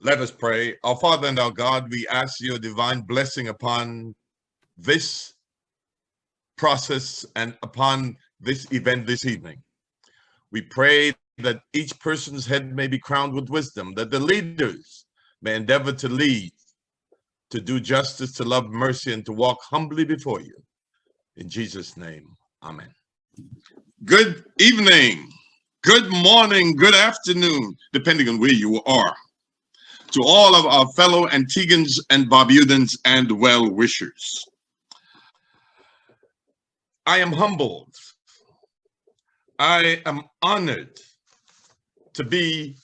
Let us pray. Our Father and our God, we ask your divine blessing upon this process and upon this event this evening. We pray that each person's head may be crowned with wisdom, that the leaders may endeavor to lead, to do justice, to love mercy, and to walk humbly before you. In Jesus' name, amen. Good evening, good morning, good afternoon, depending on where you are, to all of our fellow Antiguans and Barbudans and well-wishers. I am humbled. I am honored to be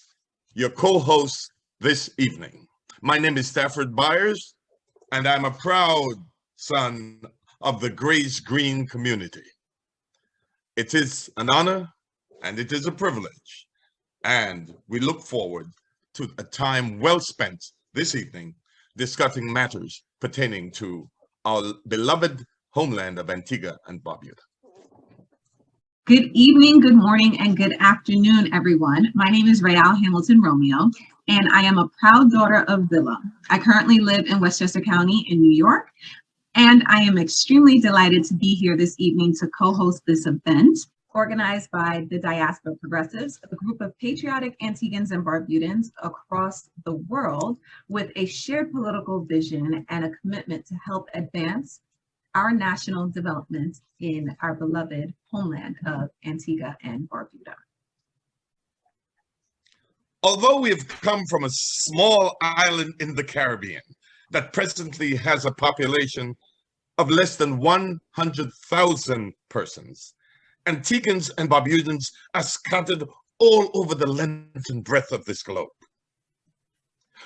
your co-host this evening. My name is Stafford Byers, and I'm a proud son of the Grace Green community. It is an honor and it is a privilege, and we look forward to a time well spent this evening, discussing matters pertaining to our beloved homeland of Antigua and Barbuda. Good evening, good morning, and good afternoon, everyone. My name is Real Hamilton-Romeo, and I am a proud daughter of Villa. I currently live in Westchester County in New York, and I am extremely delighted to be here this evening to co-host this event organized by the Diaspora Progressives, a group of patriotic Antiguans and Barbudans across the world with a shared political vision and a commitment to help advance our national development in our beloved homeland of Antigua and Barbuda. Although we have come from a small island in the Caribbean that presently has a population of less than 100,000 persons, Antiguans and Barbudans are scattered all over the length and breadth of this globe.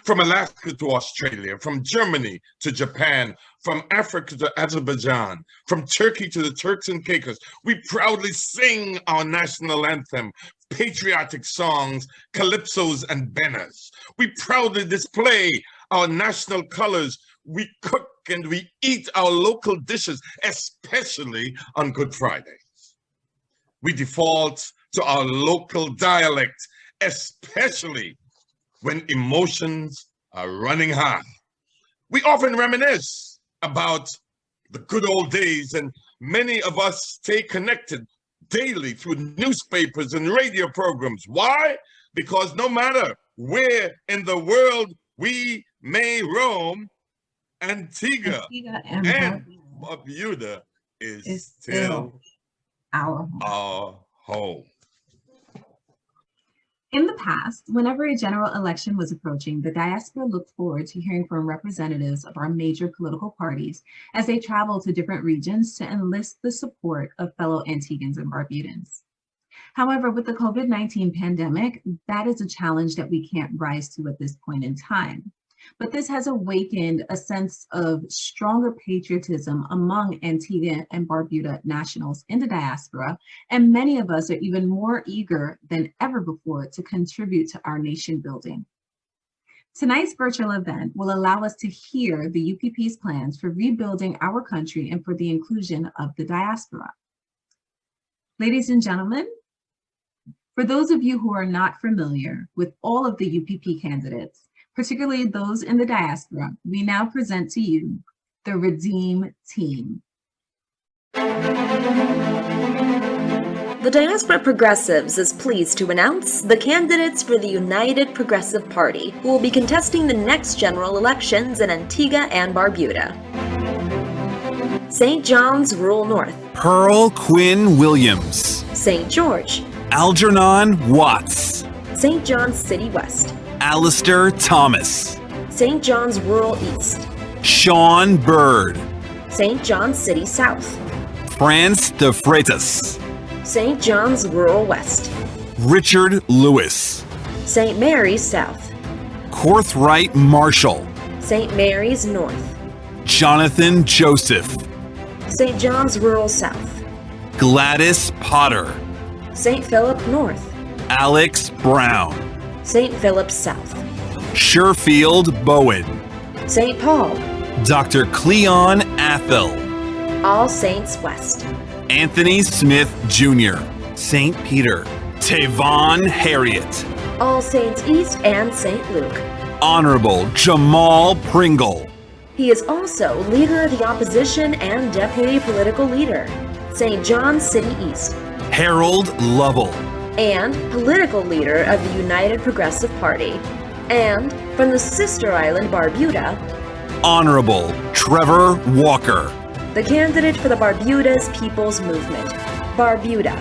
From Alaska to Australia, from Germany to Japan, from Africa to Azerbaijan, from Turkey to the Turks and Caicos, we proudly sing our national anthem, patriotic songs, calypsos and banners. We proudly display our national colors. We cook and we eat our local dishes, especially on Good Fridays. We default to our local dialect, especially when emotions are running high. We often reminisce about the good old days, and many of us stay connected daily through newspapers and radio programs. Why? Because no matter where in the world we may roam, Antigua and Barbuda is still our home. In the past, whenever a general election was approaching, the diaspora looked forward to hearing from representatives of our major political parties as they traveled to different regions to enlist the support of fellow Antiguans and Barbudans. However, with the COVID-19 pandemic, that is a challenge that we can't rise to at this point in time. But this has awakened a sense of stronger patriotism among Antigua and Barbuda nationals in the diaspora, and many of us are even more eager than ever before to contribute to our nation building. Tonight's virtual event will allow us to hear the UPP's plans for rebuilding our country and for the inclusion of the diaspora. Ladies and gentlemen, for those of you who are not familiar with all of the UPP candidates, particularly those in the diaspora, we now present to you the Redeem Team. The Diaspora Progressives is pleased to announce the candidates for the United Progressive Party who will be contesting the next general elections in Antigua and Barbuda. St. John's, Rural North. Pearl Quinn-Williams. St. George. Algernon Watts. St. John's City West. Alistair Thomas. St. John's Rural East. Sean Bird. St. John's City South. Franz DeFreitas. St. John's Rural West. Richard Lewis. St. Mary's South. Corthright Marshall. St. Mary's North. Jonathan Joseph. St. John's Rural South. Gladys Potter. St. Philip North. Alex Brown. St. Philip South. Sherfield Bowen. St. Paul. Dr. Cleon Athel. All Saints West. Anthony Smith Jr. St. Peter. Tavon Harriet. All Saints East and St. Luke. Honorable Jamale Pringle. He is also Leader of the Opposition and Deputy Political Leader, St. John's City East. Harold Lovell. And Political Leader of the United Progressive Party. And from the sister island Barbuda, Honorable Trevor Walker. the candidate for the Barbuda's People's Movement, Barbuda.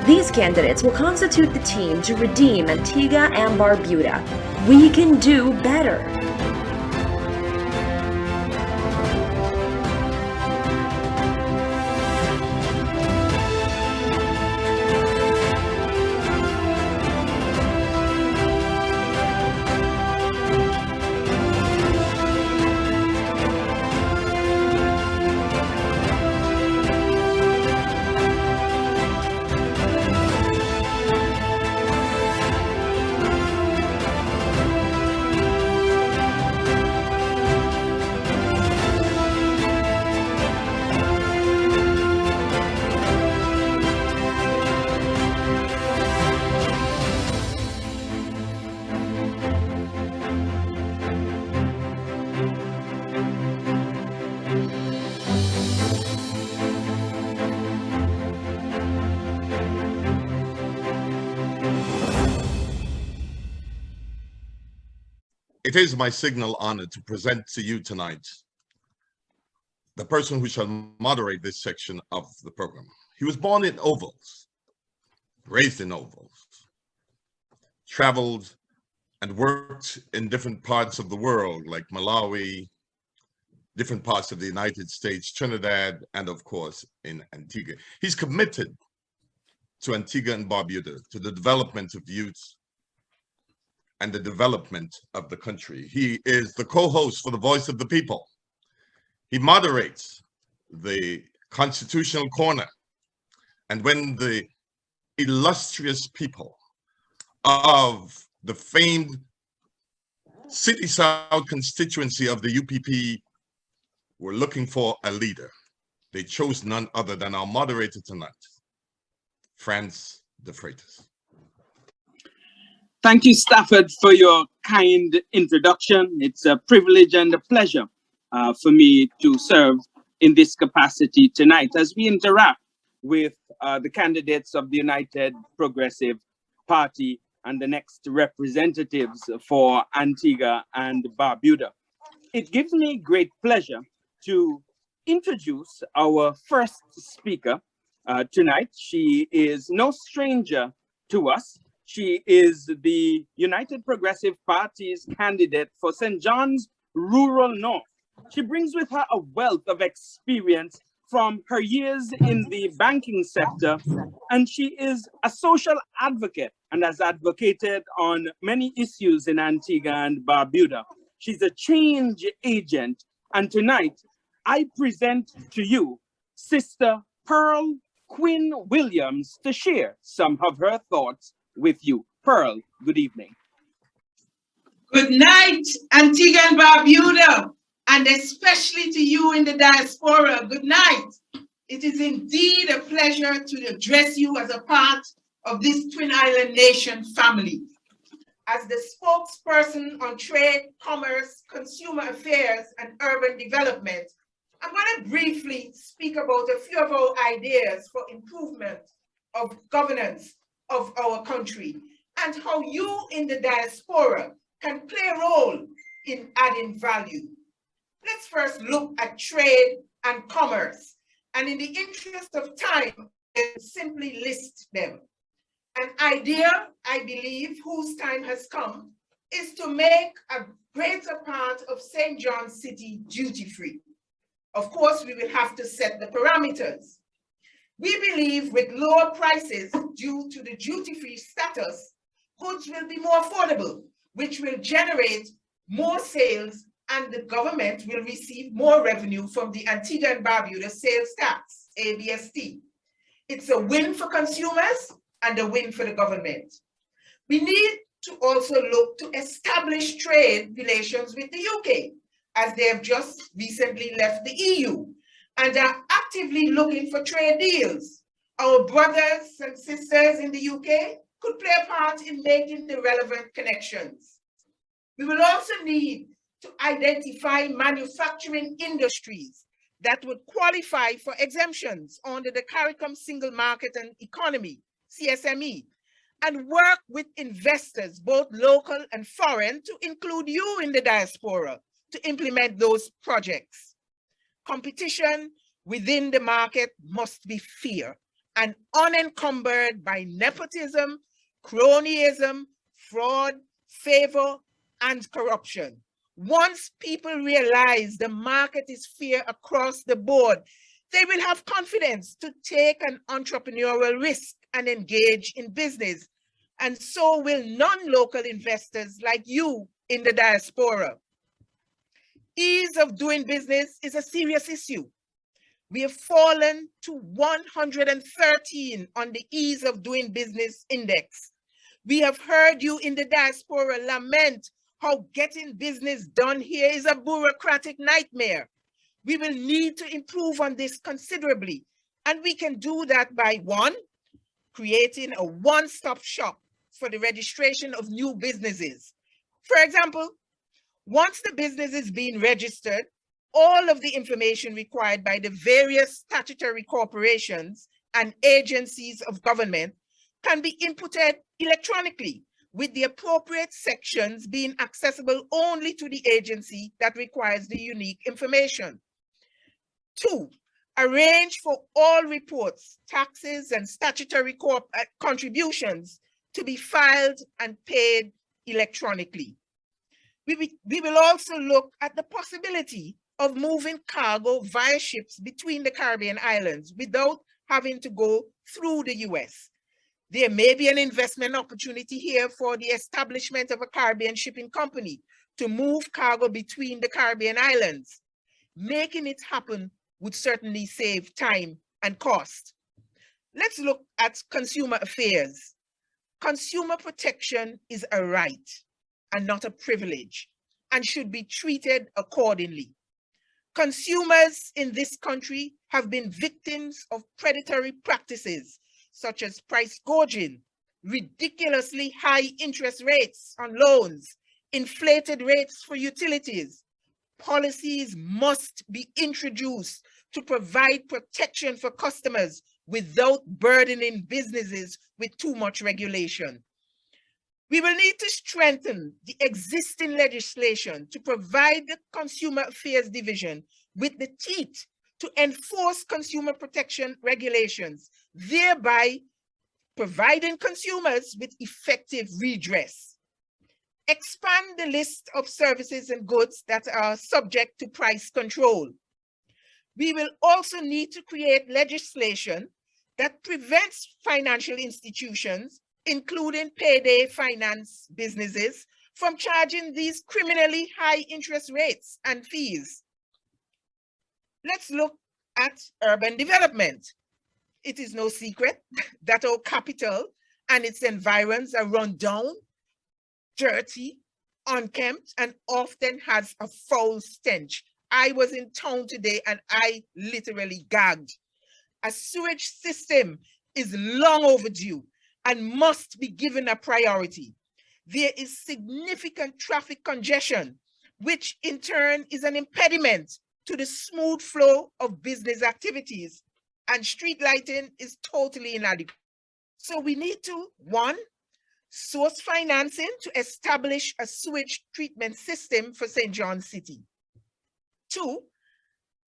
These candidates will constitute the team to redeem Antigua and Barbuda. We can do better. It is my signal honor to present to you tonight the person who shall moderate this section of the program. He was born in Ovals, raised in Ovals, traveled and worked in different parts of the world like Malawi, different parts of the United States, Trinidad, and of course in Antigua. He's committed to Antigua and Barbuda, to the development of youth and the development of the country. He is the co-host for the Voice of the People. He moderates the Constitutional Corner. And when the illustrious people of the famed City South constituency of the UPP were looking for a leader, they chose none other than our moderator tonight, Franz DeFreitas. Thank you, Stafford, for your kind introduction. It's a privilege and a pleasure for me to serve in this capacity tonight as we interact with the candidates of the United Progressive Party and the next representatives for Antigua and Barbuda. It gives me great pleasure to introduce our first speaker tonight. She is no stranger to us. She is the United Progressive Party's candidate for St. John's Rural North. She brings with her a wealth of experience from her years in the banking sector, and she is a social advocate and has advocated on many issues in Antigua and Barbuda. She's a change agent, and tonight I present to you Sister Pearl Quinn-Williams to share some of her thoughts with you. Pearl, good evening. Good night, Antigua and Barbuda, and especially to you in the diaspora. Good night. It is indeed a pleasure to address you as a part of this Twin Island Nation family. As the spokesperson on trade, commerce, consumer affairs, and urban development, I'm going to briefly speak about a few of our ideas for improvement of governance of our country and how you in the diaspora can play a role in adding value. Let's first look at trade and commerce, and in the interest of time, I'll simply list them. An idea, I believe, whose time has come, is to make a greater part of St. John's City duty-free. Of course, we will have to set the parameters. We believe with lower prices due to the duty-free status, goods will be more affordable, which will generate more sales, and the government will receive more revenue from the Antigua and Barbuda sales tax, ABST. It's a win for consumers and a win for the government. We need to also look to establish trade relations with the UK, as they have just recently left the EU and are actively looking for trade deals. Our brothers and sisters in the UK could play a part in making the relevant connections. We will also need to identify manufacturing industries that would qualify for exemptions under the CARICOM Single Market and Economy, CSME, and work with investors, both local and foreign, to include you in the diaspora to implement those projects. Competition within the market must be fair and unencumbered by nepotism, cronyism, fraud, favor, and corruption. Once people realize the market is fair across the board, they will have confidence to take an entrepreneurial risk and engage in business. And so will non-local investors like you in the diaspora. Ease of doing business is a serious issue. We have fallen to 113 on the Ease of Doing Business Index. We have heard you in the diaspora lament how getting business done here is a bureaucratic nightmare. We will need to improve on this considerably, and we can do that by one, creating a one-stop shop for the registration of new businesses. For example, once the business is being registered, all of the information required by the various statutory corporations and agencies of government can be inputted electronically with the appropriate sections being accessible only to the agency that requires the unique information. 2, arrange for all reports, taxes, and statutory contributions to be filed and paid electronically. We will also look at the possibility of moving cargo via ships between the Caribbean islands without having to go through the US. There may be an investment opportunity here for the establishment of a Caribbean shipping company to move cargo between the Caribbean islands. Making it happen would certainly save time and cost. Let's look at consumer affairs. Consumer protection is a right and not a privilege, and should be treated accordingly. Consumers in this country have been victims of predatory practices such as price gouging, ridiculously high interest rates on loans, inflated rates for utilities. Policies must be introduced to provide protection for customers without burdening businesses with too much regulation. We will need to strengthen the existing legislation to provide the Consumer Affairs Division with the teeth to enforce consumer protection regulations, thereby providing consumers with effective redress. Expand the list of services and goods that are subject to price control. We will also need to create legislation that prevents financial institutions, including payday finance businesses, from charging these criminally high interest rates and fees. Let's look at urban development. It is no secret that our capital and its environs are run down, dirty, unkempt, and often has a foul stench. I was in town today and I literally gagged. A sewage system is long overdue and must be given a priority. There is significant traffic congestion, which in turn is an impediment to the smooth flow of business activities, and street lighting is totally inadequate. So we need to, 1, source financing to establish a sewage treatment system for St. John City. 2,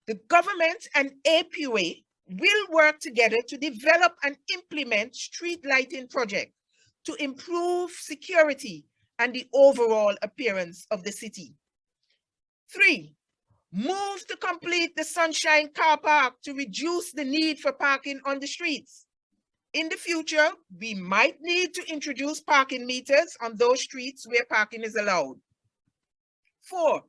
the government and APUA will work together to develop and implement street lighting projects to improve security and the overall appearance of the city. 3, move to complete the Sunshine Car Park to reduce the need for parking on the streets. In the future, we might need to introduce parking meters on those streets where parking is allowed. 4,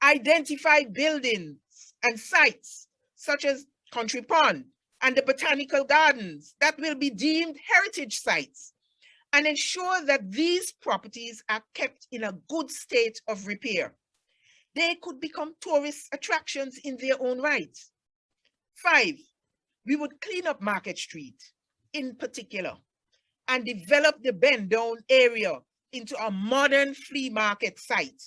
identify buildings and sites such as Country Pond and the Botanical Gardens that will be deemed heritage sites, and ensure that these properties are kept in a good state of repair. They could become tourist attractions in their own right. 5, we would clean up Market Street in particular and develop the Bend Down area into a modern flea market site.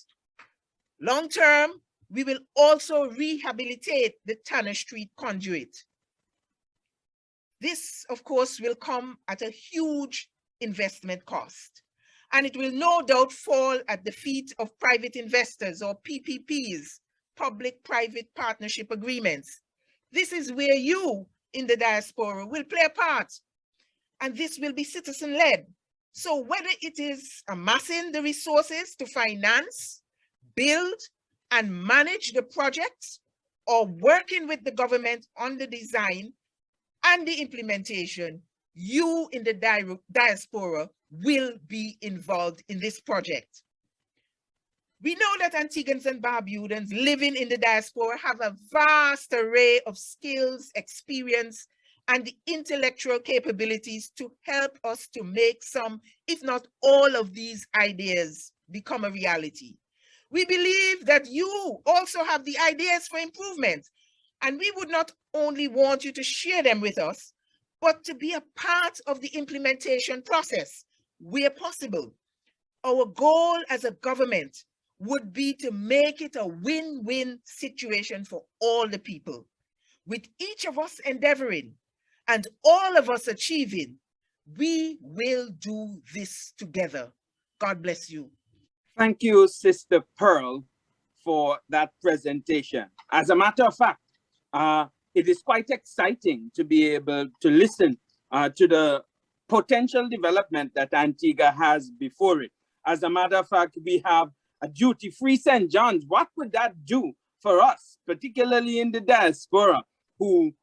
Long term, we will also rehabilitate the Tanner Street conduit. This, of course, will come at a huge investment cost, and it will no doubt fall at the feet of private investors or PPPs, public-private partnership agreements. This is where you in the diaspora will play a part, and this will be citizen-led. So whether it is amassing the resources to finance, build, and manage the projects, or working with the government on the design and the implementation, you in the diaspora will be involved in this project. We know that Antiguans and Barbudans living in the diaspora have a vast array of skills, experience, and the intellectual capabilities to help us to make some, if not all of these ideas become a reality. We believe that you also have the ideas for improvement, and we would not only want you to share them with us, but to be a part of the implementation process where possible. Our goal as a government would be to make it a win-win situation for all the people. With each of us endeavoring and all of us achieving, we will do this together. God bless you. Thank you, Sister Pearl, for that presentation. As a matter of fact, it is quite exciting to be able to listen to the potential development that Antigua has before it. As a matter of fact, we have a duty-free St. John's. What would that do for us, particularly in the diaspora, who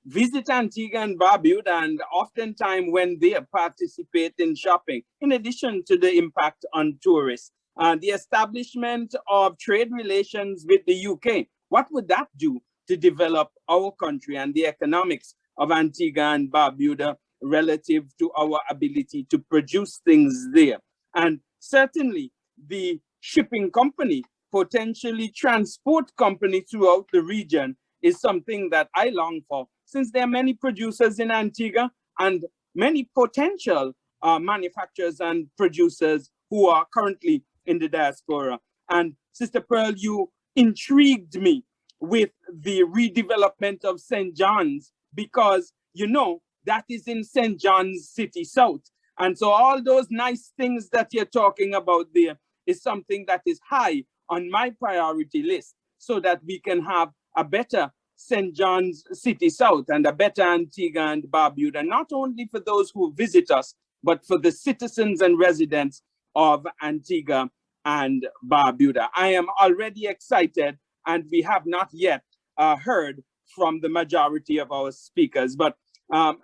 visit Antigua and Barbuda, and oftentimes when they participate in shopping, in addition to the impact on tourists? The establishment of trade relations with the UK, what would that do to develop our country and the economics of Antigua and Barbuda relative to our ability to produce things there? And certainly the shipping company, potentially transport company throughout the region, is something that I long for, since there are many producers in Antigua and many potential manufacturers and producers who are currently in the diaspora. And Sister Pearl, you intrigued me with the redevelopment of St. John's, because you know that is in St. John's City South. And so all those nice things that you're talking about there is something that is high on my priority list, so that we can have a better St. John's City South and a better Antigua and Barbuda, not only for those who visit us, but for the citizens and residents of Antigua and Barbuda. I am already excited, and we have not yet heard from the majority of our speakers. But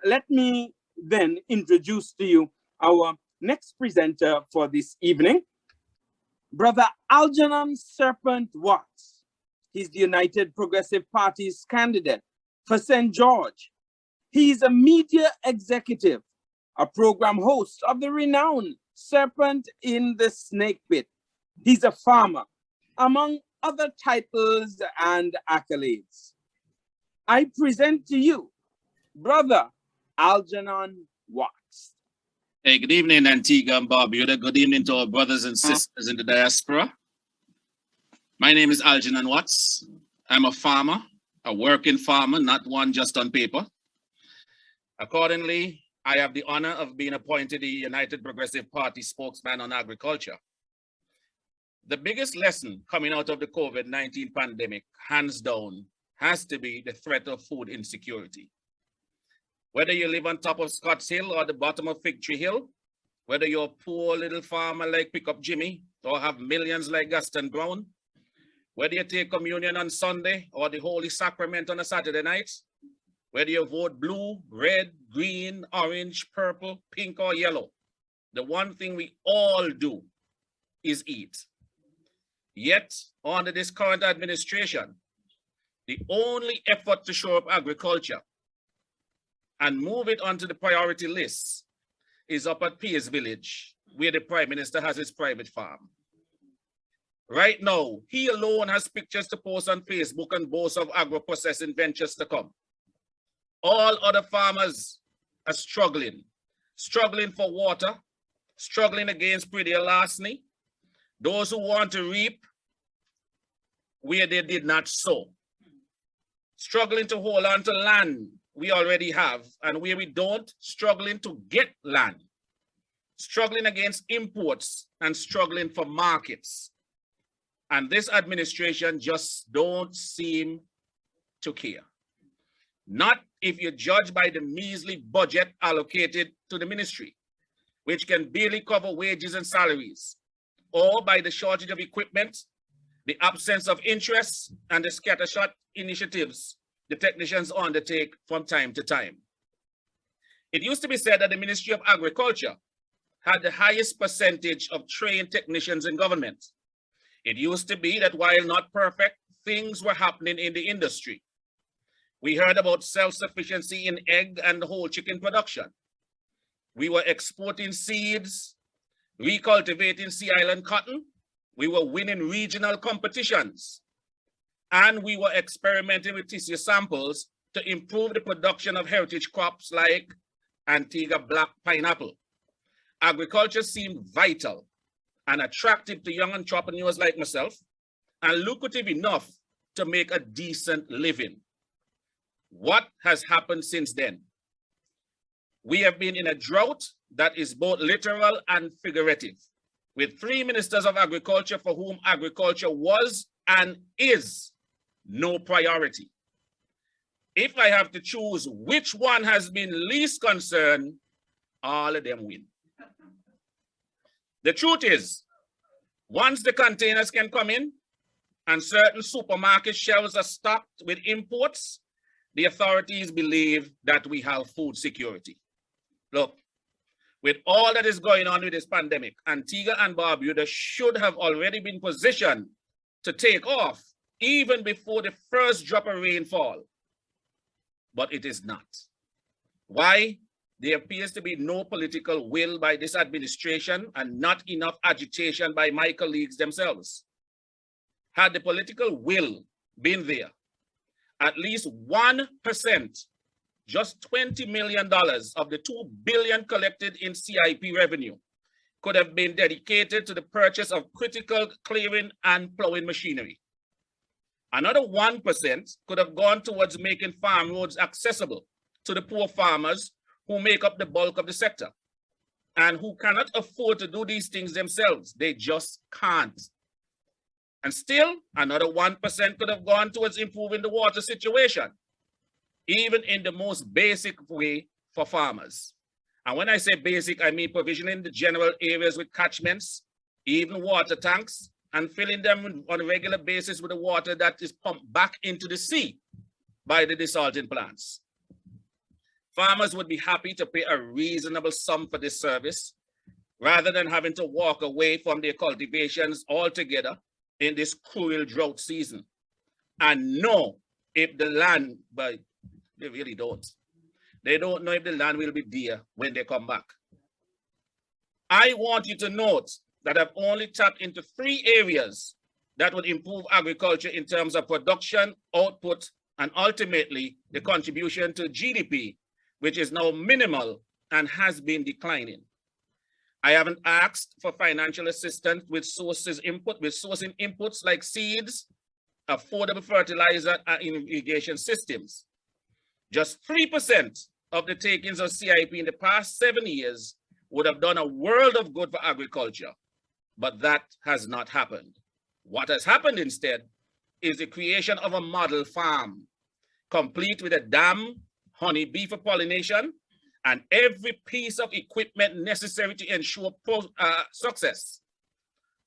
let me then introduce to you our next presenter for this evening, Brother Algernon Serpent Watts. He's the United Progressive Party's candidate for St. George. He's a media executive, a program host of the renowned Serpent in the Snake Pit. He's a farmer, among other titles and accolades. I present to you Brother Algernon Watts. Hey, good evening, Antigua and Barbuda. Good evening to our brothers and sisters in the diaspora. My name is Algernon Watts. I'm a farmer, a working farmer, not one just on paper. Accordingly, I have the honor of being appointed the United Progressive Party spokesman on agriculture. The biggest lesson coming out of the COVID-19 pandemic, hands down, has to be the threat of food insecurity. Whether you live on top of Scotts Hill or the bottom of Fig Tree Hill, whether you're a poor little farmer like Pickup Jimmy or have millions like Gaston Brown, whether you take communion on Sunday or the Holy Sacrament on a Saturday night, whether you vote blue, red, green, orange, purple, pink, or yellow, the one thing we all do is eat. Yet, under this current administration, the only effort to shore up agriculture and move it onto the priority list is up at Pierce Village, where the Prime Minister has his private farm. Right now, he alone has pictures to post on Facebook and boasts of agro-processing ventures to come. All other farmers are struggling for water, struggling against pretty larceny. Those who want to reap where they did not sow, struggling to hold on to land we already have, and where we don't, struggling to get land, struggling against imports and struggling for markets. And this administration just don't seem to care. Not if you judge by the measly budget allocated to the ministry, which can barely cover wages and salaries, or by the shortage of equipment, the absence of interest, and the scattershot initiatives the technicians undertake from time to time. It used to be said that the Ministry of Agriculture had the highest percentage of trained technicians in government. It used to be that while not perfect, things were happening in the industry. We heard about self-sufficiency in egg and whole chicken production. We were exporting seeds, recultivating Sea Island cotton. We were winning regional competitions. And we were experimenting with tissue samples to improve the production of heritage crops like Antigua black pineapple. Agriculture seemed vital and attractive to young entrepreneurs like myself, and lucrative enough to make a decent living. What has happened since then? We have been in a drought that is both literal and figurative. with 3 ministers of agriculture for whom agriculture was and is no priority. If I have to choose which one has been least concerned, all of them win. The truth is, once the containers can come in and certain supermarket shelves are stocked with imports, the authorities believe that we have food security. Look, with all that is going on with this pandemic, Antigua and Barbuda should have already been positioned to take off even before the first drop of rainfall. But it is not. Why? There appears to be no political will by this administration and not enough agitation by my colleagues themselves. Had the political will been there, at least 1%, just $20 million of the $2 billion collected in CIP revenue could have been dedicated to the purchase of critical clearing and plowing machinery. Another 1% could have gone towards making farm roads accessible to the poor farmers who make up the bulk of the sector and who cannot afford to do these things themselves. They just can't. And still, another 1% could have gone towards improving the water situation, even in the most basic way for farmers. And when I say basic, I mean provisioning the general areas with catchments, even water tanks, and filling them on a regular basis with the water that is pumped back into the sea by the desalting plants. Farmers would be happy to pay a reasonable sum for this service rather than having to walk away from their cultivations altogether in this cruel drought season. And know if the land, but they really don't. They don't know if the land will be there when they come back. I want you to note that I've only tapped into 3 areas that would improve agriculture in terms of production, output, and ultimately the contribution to GDP, which is now minimal and has been declining. I haven't asked for financial assistance with sourcing inputs like seeds, affordable fertilizer, and irrigation systems. Just 3% of the takings of CIP in the past 7 years would have done a world of good for agriculture, but that has not happened. What has happened instead is the creation of a model farm, complete with a dam, honeybee for pollination, and every piece of equipment necessary to ensure success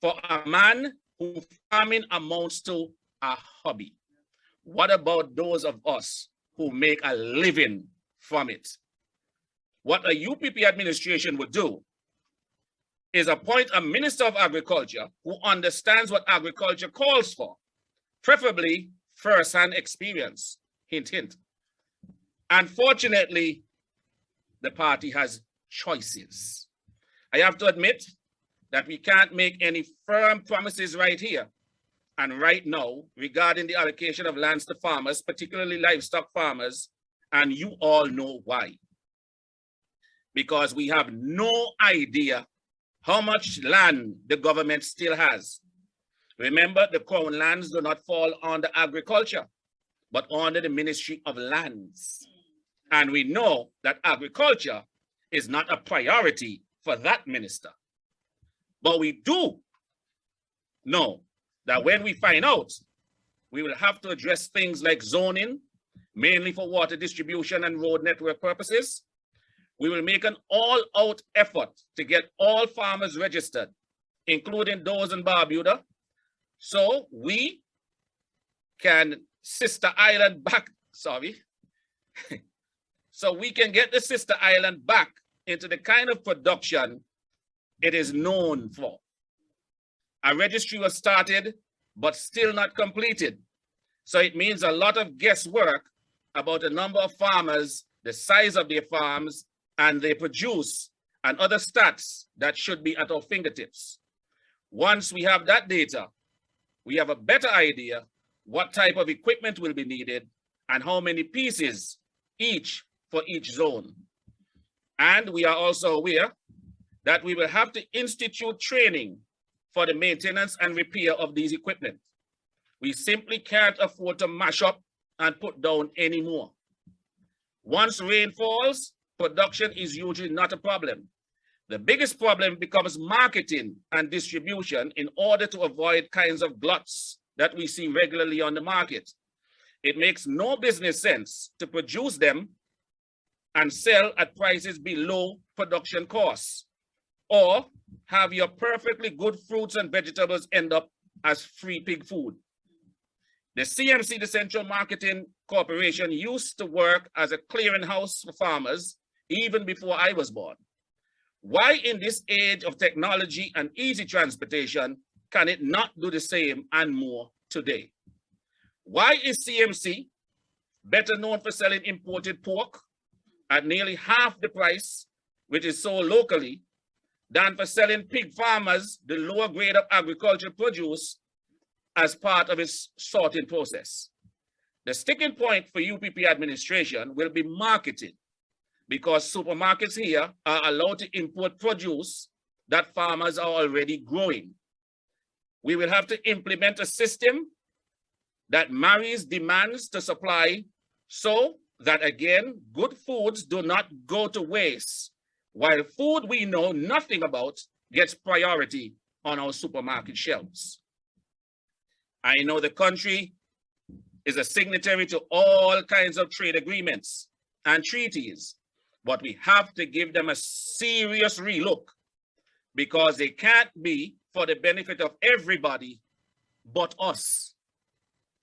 for a man who farming amounts to a hobby. What about those of us who make a living from it? What a UPP administration would do is appoint a Minister of Agriculture who understands what agriculture calls for, preferably first-hand experience, hint, hint. Unfortunately, the party has choices. I have to admit that we can't make any firm promises right here and right now regarding the allocation of lands to farmers, particularly livestock farmers, and you all know why. Because we have no idea how much land the government still has. Remember, the Crown lands do not fall under agriculture, but under the Ministry of Lands. And we know that agriculture is not a priority for that minister. But we do know that when we find out, we will have to address things like zoning, mainly for water distribution and road network purposes. We will make an all-out effort to get all farmers registered, including those in Barbuda, so we can sister island back, so we can get the sister island back into the kind of production it is known for. A registry was started, but still not completed. So it means a lot of guesswork about the number of farmers, the size of their farms, and they produce, and other stats that should be at our fingertips. Once we have that data, we have a better idea what type of equipment will be needed and how many pieces each for each zone. And we are also aware that we will have to institute training for the maintenance and repair of these equipment. We simply can't afford to mash up and put down anymore. Once rain falls, production is usually not a problem. The biggest problem becomes marketing and distribution in order to avoid kinds of gluts that we see regularly on the market. It makes no business sense to produce them and sell at prices below production costs, or have your perfectly good fruits and vegetables end up as free pig food. The CMC, the Central Marketing Corporation, used to work as a clearinghouse for farmers even before I was born. Why in this age of technology and easy transportation can it not do the same and more today? Why is CMC better known for selling imported pork at nearly half the price, which is sold locally, than for selling pig farmers the lower grade of agricultural produce as part of its sorting process? The sticking point for UPP administration will be marketing, because supermarkets here are allowed to import produce that farmers are already growing. We will have to implement a system that marries demands to supply so that, again, good foods do not go to waste, while food we know nothing about gets priority on our supermarket shelves. I know the country is a signatory to all kinds of trade agreements and treaties, but we have to give them a serious relook, because they can't be for the benefit of everybody but us.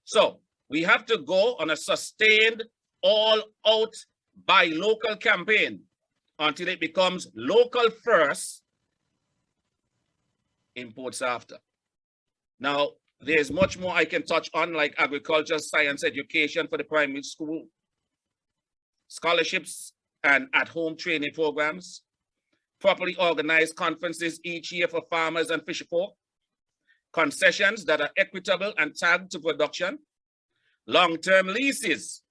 So we have to go on a sustained, all-out, buy local campaign until it becomes local first, imports after. Now, there's much more I can touch on, like agriculture, science, education for the primary school, scholarships and at-home training programs, properly organized conferences each year for farmers and fisherfolk, concessions that are equitable and tagged to production, long-term leases.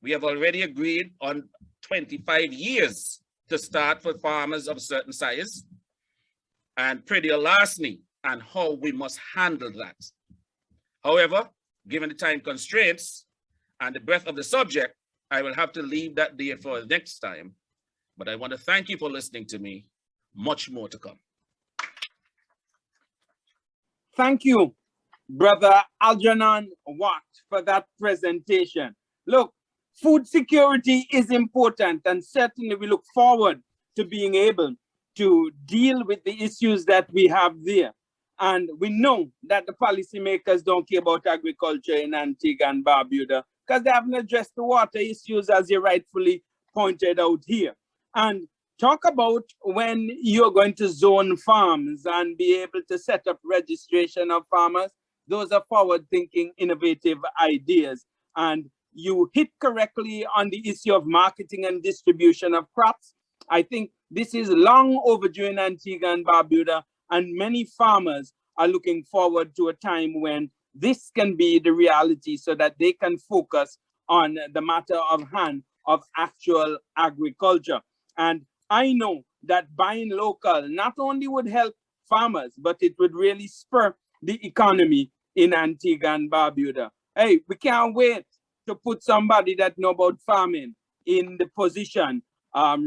We have already agreed on 25 years to start for farmers of a certain size, and pretty larceny and how we must handle that. However, given the time constraints and the breadth of the subject, I will have to leave that there for the next time. But I want to thank you for listening to me. Much more to come. Thank you, Brother Algernon Watt, for that presentation. Look, food security is important, and certainly we look forward to being able to deal with the issues that we have there. And we know that the policymakers don't care about agriculture in Antigua and Barbuda because they haven't addressed the water issues, as you rightfully pointed out here. And talk about when you're going to zone farms and be able to set up registration of farmers. Those are forward-thinking, innovative ideas. And you hit correctly on the issue of marketing and distribution of crops. I think this is long overdue in Antigua and Barbuda, and many farmers are looking forward to a time when this can be the reality so that they can focus on the matter of hand of actual agriculture. And I know that buying local not only would help farmers, but it would really spur the economy in Antigua and Barbuda. Hey, we can't wait to put somebody that knows about farming in the position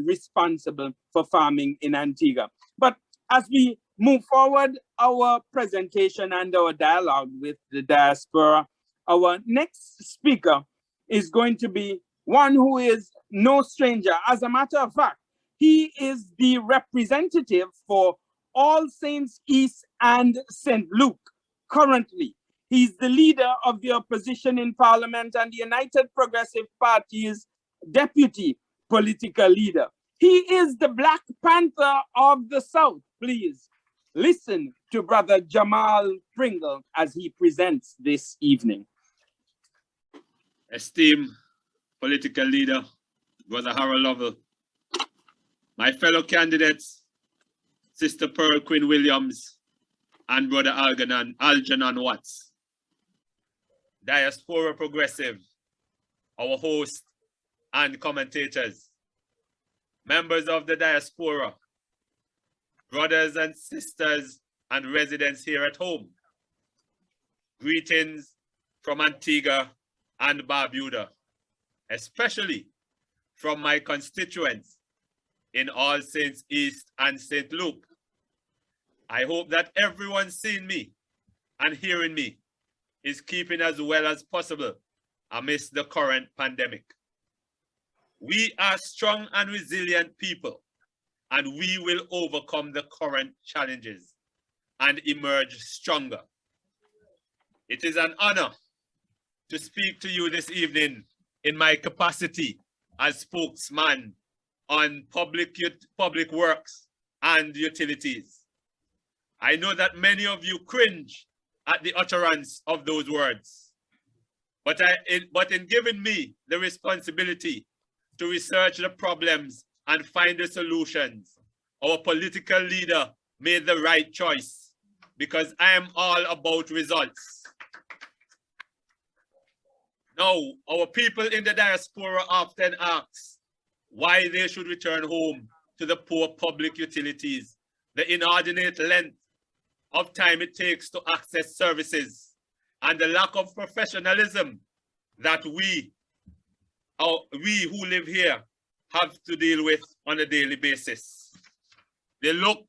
responsible for farming in Antigua. But as we move forward our presentation and our dialogue with the diaspora, our next speaker is going to be one who is no stranger. As a matter of fact, he is the representative for All Saints East and St. Luke currently. He's the leader of the opposition in Parliament and the United Progressive Party's deputy political leader. He is the Black Panther of the South. Please listen to Brother Jamale Pringle as he presents this evening. Esteemed political leader, Brother Harold Lovell, my fellow candidates, Sister Pearl Quinn-Williams, and Brother Algernon Watts, Diaspora Progressive, our host and commentators, members of the Diaspora, brothers and sisters and residents here at home, greetings from Antigua and Barbuda, especially from my constituents in All Saints East and St. Luke. I hope that everyone seeing me and hearing me is keeping as well as possible amidst the current pandemic. We are strong and resilient people, and we will overcome the current challenges and emerge stronger. It is an honor to speak to you this evening in my capacity as spokesman on public works and utilities. I know that many of you cringe at the utterance of those words, but in giving me the responsibility to research the problems and find the solutions, our political leader made the right choice, because I am all about results. Now, our people in the diaspora often ask why they should return home to the poor public utilities, the inordinate length of time it takes to access services, and the lack of professionalism that we who live here have to deal with on a daily basis. They look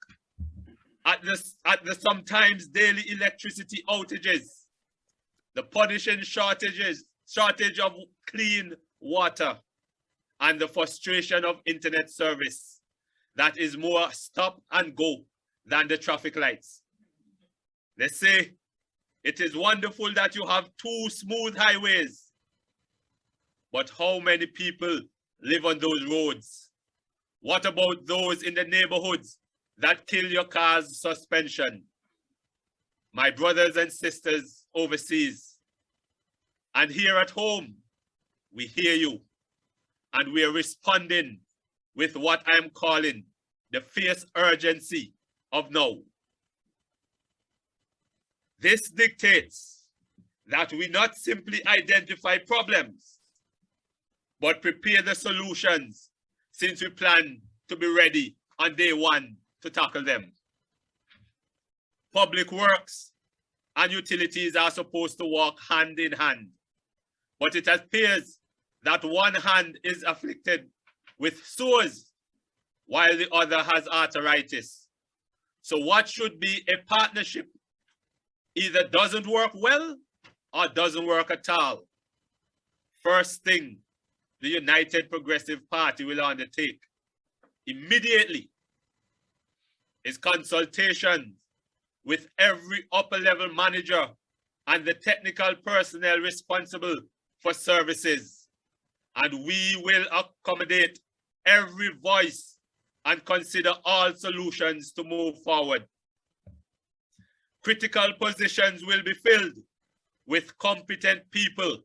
at the sometimes daily electricity outages, the punishing shortage of clean water, and the frustration of internet service that is more stop and go than the traffic lights. They say it is wonderful that you have 2 smooth highways, but how many people live on those roads? What about those in the neighborhoods that kill your car's suspension? My brothers and sisters overseas and here at home, we hear you, and we are responding with what I'm calling the fierce urgency of now. This dictates that we not simply identify problems, but prepare the solutions, since we plan to be ready on day 1 to tackle them. Public works and utilities are supposed to walk hand in hand, but it appears that one hand is afflicted with sores while the other has arthritis. So what should be a partnership either doesn't work well or doesn't work at all. First thing the United Progressive Party will undertake immediately is consultation with every upper level manager and the technical personnel responsible for services. And we will accommodate every voice and consider all solutions to move forward. Critical positions will be filled with competent people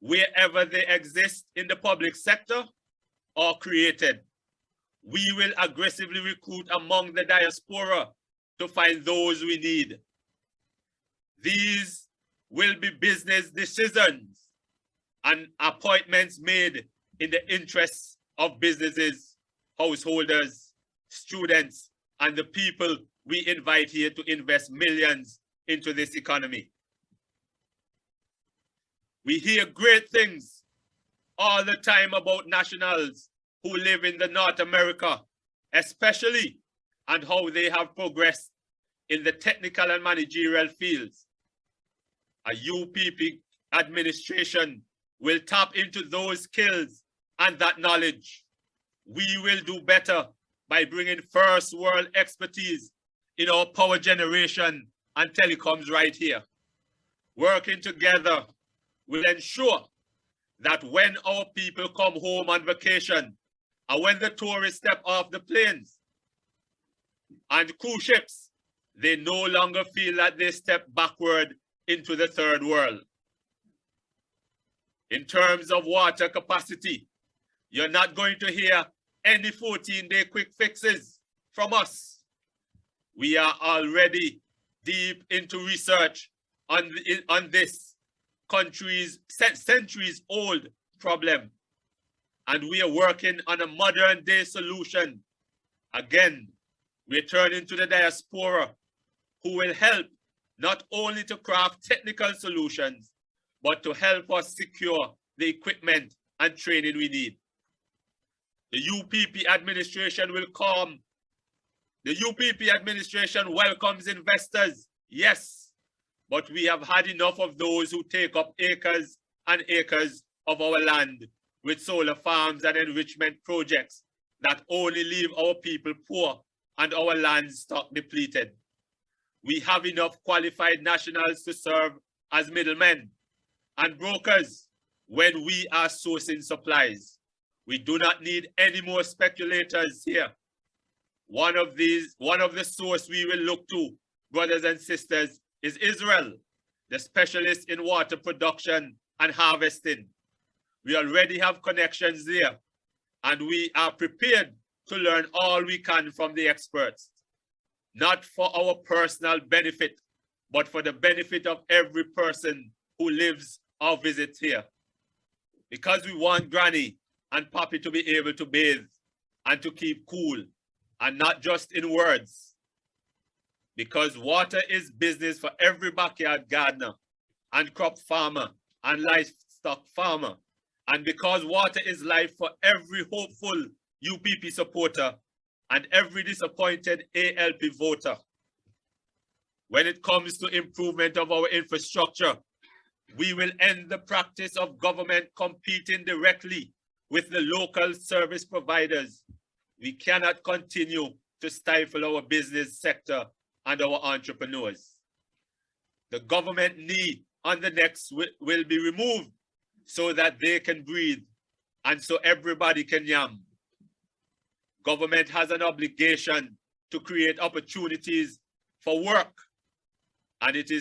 wherever they exist in the public sector or created. We will aggressively recruit among the diaspora to find those we need. These will be business decisions and appointments made in the interests of businesses, householders, students, and the people we invite here to invest millions into this economy. We hear great things all the time about nationals who live in the North America, especially, and how they have progressed in the technical and managerial fields. A UPP administration will tap into those skills and that knowledge. We will do better by bringing first world expertise in our power generation and telecoms right here. Working together will ensure that when our people come home on vacation and when the tourists step off the planes and cruise ships, they no longer feel that they step backward into the third world. In terms of water capacity, you're not going to hear any 14-day quick fixes from us. We are already deep into research on this country's centuries-old problem, and we are working on a modern-day solution. Again, we're turning to the diaspora, who will help not only to craft technical solutions, but to help us secure the equipment and training we need. The UPP administration will come. The UPP administration welcomes investors, yes, but we have had enough of those who take up acres and acres of our land with solar farms and enrichment projects that only leave our people poor and our land stock depleted. We have enough qualified nationals to serve as middlemen and brokers when we are sourcing supplies. We do not need any more speculators here. One of the source we will look to, brothers and sisters, is Israel, the specialist in water production and harvesting. We already have connections there, and we are prepared to learn all we can from the experts, not for our personal benefit, but for the benefit of every person who lives or visits here. Because we want Granny and Papi to be able to bathe and to keep cool, and not just in words. Because water is business for every backyard gardener and crop farmer and livestock farmer. And because water is life for every hopeful UPP supporter and every disappointed ALP voter. When it comes to improvement of our infrastructure, we will end the practice of government competing directly with the local service providers. We cannot continue to stifle our business sector and our entrepreneurs. The government knee on the necks will be removed so that they can breathe and so everybody can yam. Government has an obligation to create opportunities for work, and if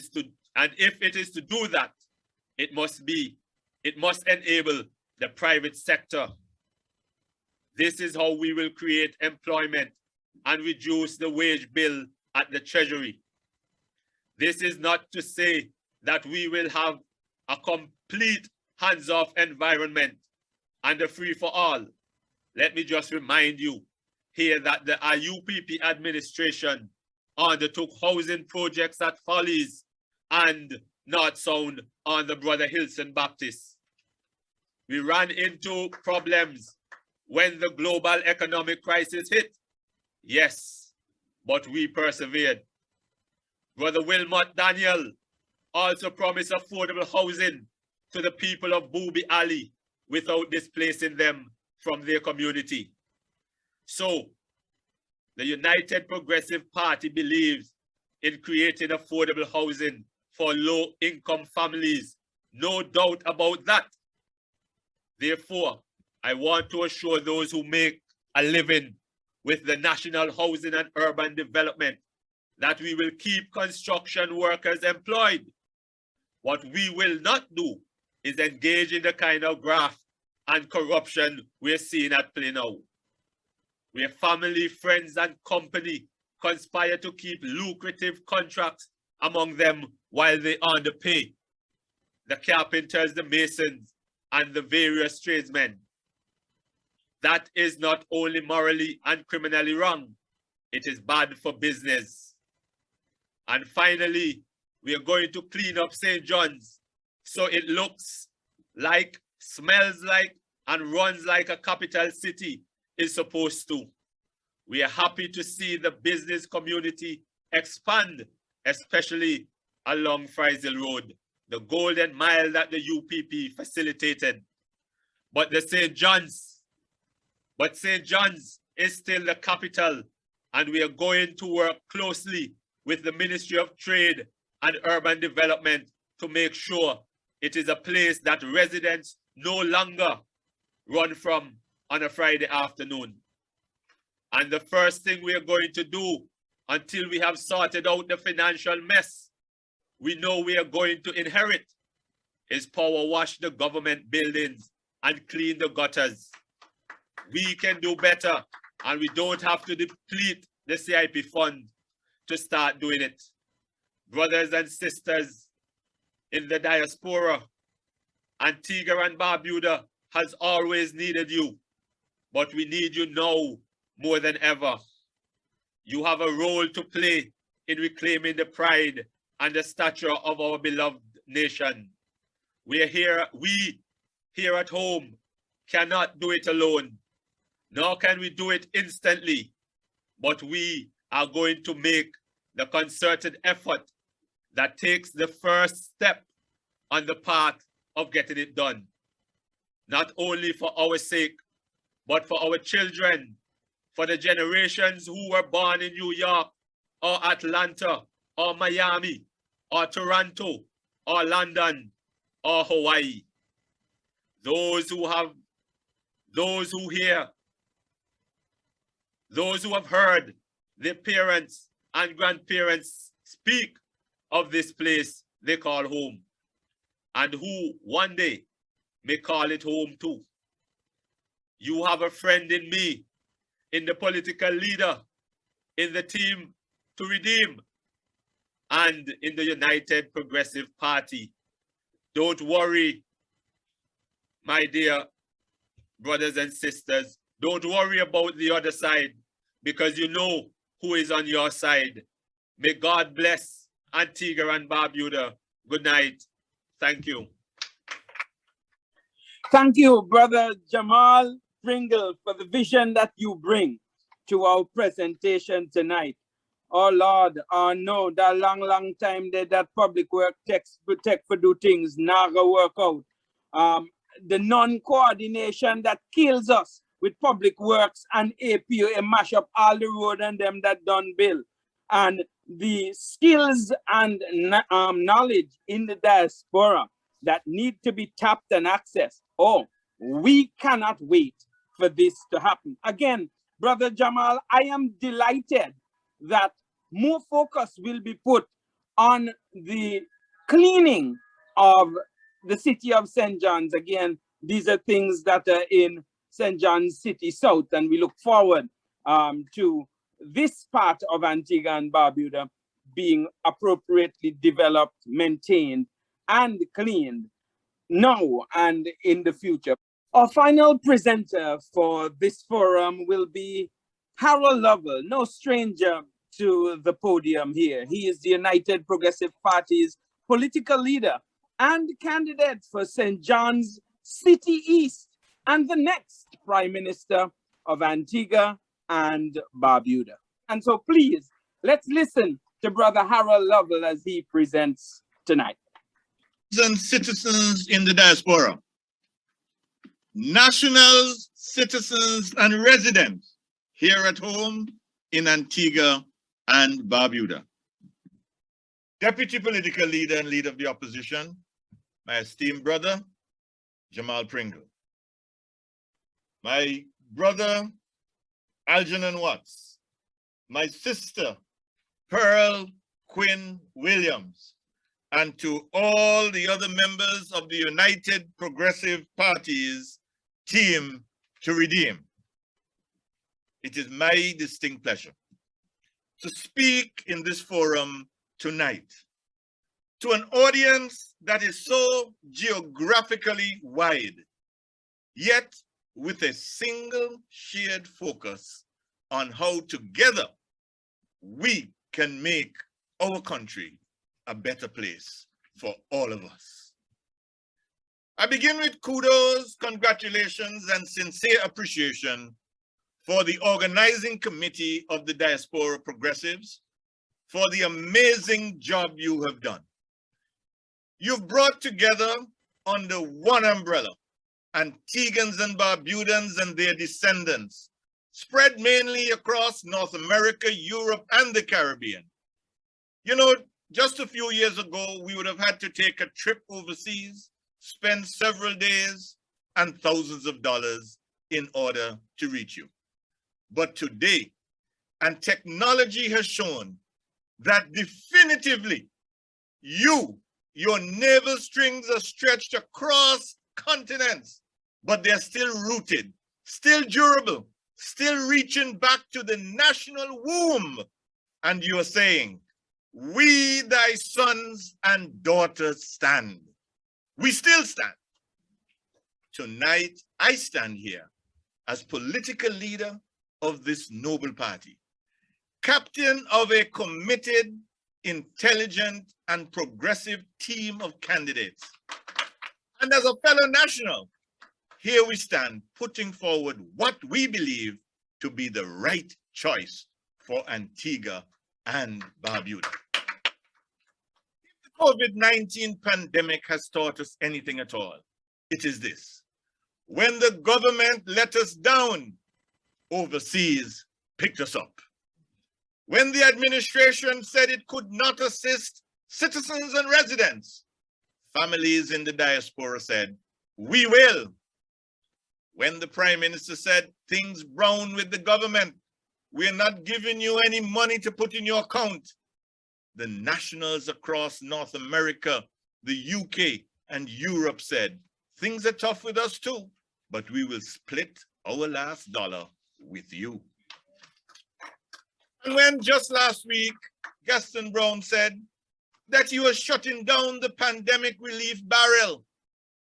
it is to do that, it must enable the private sector. This is how we will create employment and reduce the wage bill at the Treasury. This is not to say that we will have a complete hands-off environment and a free-for-all. Let me just remind you here that the UPP administration undertook housing projects at Follies and North Sound on the Brother Hilson Baptist. We ran into problems when the global economic crisis hit. Yes, but we persevered. Brother Wilmot Daniel also promised affordable housing to the people of Booby Alley without displacing them from their community. So, the United Progressive Party believes in creating affordable housing for low-income families. No doubt about that. Therefore, I want to assure those who make a living with the National Housing and Urban Development that we will keep construction workers employed. What we will not do is engage in the kind of graft and corruption we're seeing at play now, where family, friends, and company conspire to keep lucrative contracts among them while they underpay the carpenters, the masons, and the various tradesmen. That is not only morally and criminally wrong, it is bad for business. And finally, we are going to clean up St. John's so it looks like, smells like, and runs like a capital city is supposed to. We are happy to see the business community expand, especially along Friesel Road, the golden mile that the UPP facilitated. But St. John's is still the capital, and we are going to work closely with the Ministry of Trade and Urban Development to make sure it is a place that residents no longer run from on a Friday afternoon. And the first thing we are going to do until we have sorted out the financial mess we know we are going to inherit is power wash the government buildings and clean the gutters. We can do better, and we don't have to deplete the CIP fund to start doing it. Brothers and sisters in the diaspora, Antigua and Barbuda has always needed you, but we need you now more than ever. You have a role to play in reclaiming the pride and the stature of our beloved nation. We here at home cannot do it alone. nor can we do it instantly, but we are going to make the concerted effort that takes the first step on the path of getting it done. Not only for our sake, but for our children, for the generations who were born in New York, or Atlanta, or Miami, or Toronto, or London, or Hawaii. Those who have heard their parents and grandparents speak of this place they call home, and who one day may call it home too. You have a friend in me, in the political leader, in the team to redeem, and in the United Progressive Party. Don't worry, my dear brothers and sisters. Don't worry about the other side, because you know who is on your side. May God bless Antigua and Barbuda. Good night. Thank you. Thank you, Brother Jamale Pringle, for the vision that you bring to our presentation tonight. Oh Lord, I know that long time that public work takes for do things, not go work out. The non-coordination that kills us with public works and APO and mash up all the road and them that done build. And the skills and knowledge in the diaspora that need to be tapped and accessed. Oh, we cannot wait for this to happen. Again, Brother Jamale, I am delighted that more focus will be put on the cleaning of the city of St. John's. Again, these are things that are in St. John's City South, and we look forward to this part of Antigua and Barbuda being appropriately developed, maintained, and cleaned now and in the future. Our final presenter for this forum will be Harold Lovell, no stranger to the podium here. He is the United Progressive Party's political leader and candidate for St. John's City East and the next Prime Minister of Antigua and Barbuda. And so please, let's listen to Brother Harold Lovell as he presents tonight. And citizens in the diaspora, nationals, citizens, and residents here at home in Antigua and Barbuda. Deputy Political Leader and Leader of the Opposition, my esteemed brother, Jamale Pringle. My brother, Algernon Watts. My sister, Pearl Quinn-Williams. And to all the other members of the United Progressive Party's team to redeem. It is my distinct pleasure to speak in this forum tonight to an audience that is so geographically wide, yet with a single shared focus on how together we can make our country a better place for all of us. I begin with kudos, congratulations, and sincere appreciation for the organizing committee of the Diaspora Progressives for the amazing job you have done. You've brought together under one umbrella Antiguans and Barbudans and their descendants, spread mainly across North America, Europe, and the Caribbean. You know, just a few years ago, we would have had to take a trip overseas, spend several days and thousands of dollars in order to reach you. But today, and technology has shown that definitively your navel strings are stretched across continents, but they're still rooted, still durable, still reaching back to the national womb. And you're saying, we thy sons and daughters stand. We still stand. Tonight, I stand here as political leader of this noble party, captain of a committed, intelligent, and progressive team of candidates. And as a fellow national, here we stand putting forward what we believe to be the right choice for Antigua and Barbuda. If the COVID-19 pandemic has taught us anything at all, it is this: when the government let us down, overseas picked us up. When the administration said it could not assist citizens and residents, families in the diaspora said, "We will." When the Prime Minister said, "Things brown with the government, we're not giving you any money to put in your account," the nationals across North America, the UK, and Europe said, "Things are tough with us too, but we will split our last dollar with you." And when just last week, Gaston Brown said that he was shutting down the pandemic relief barrel,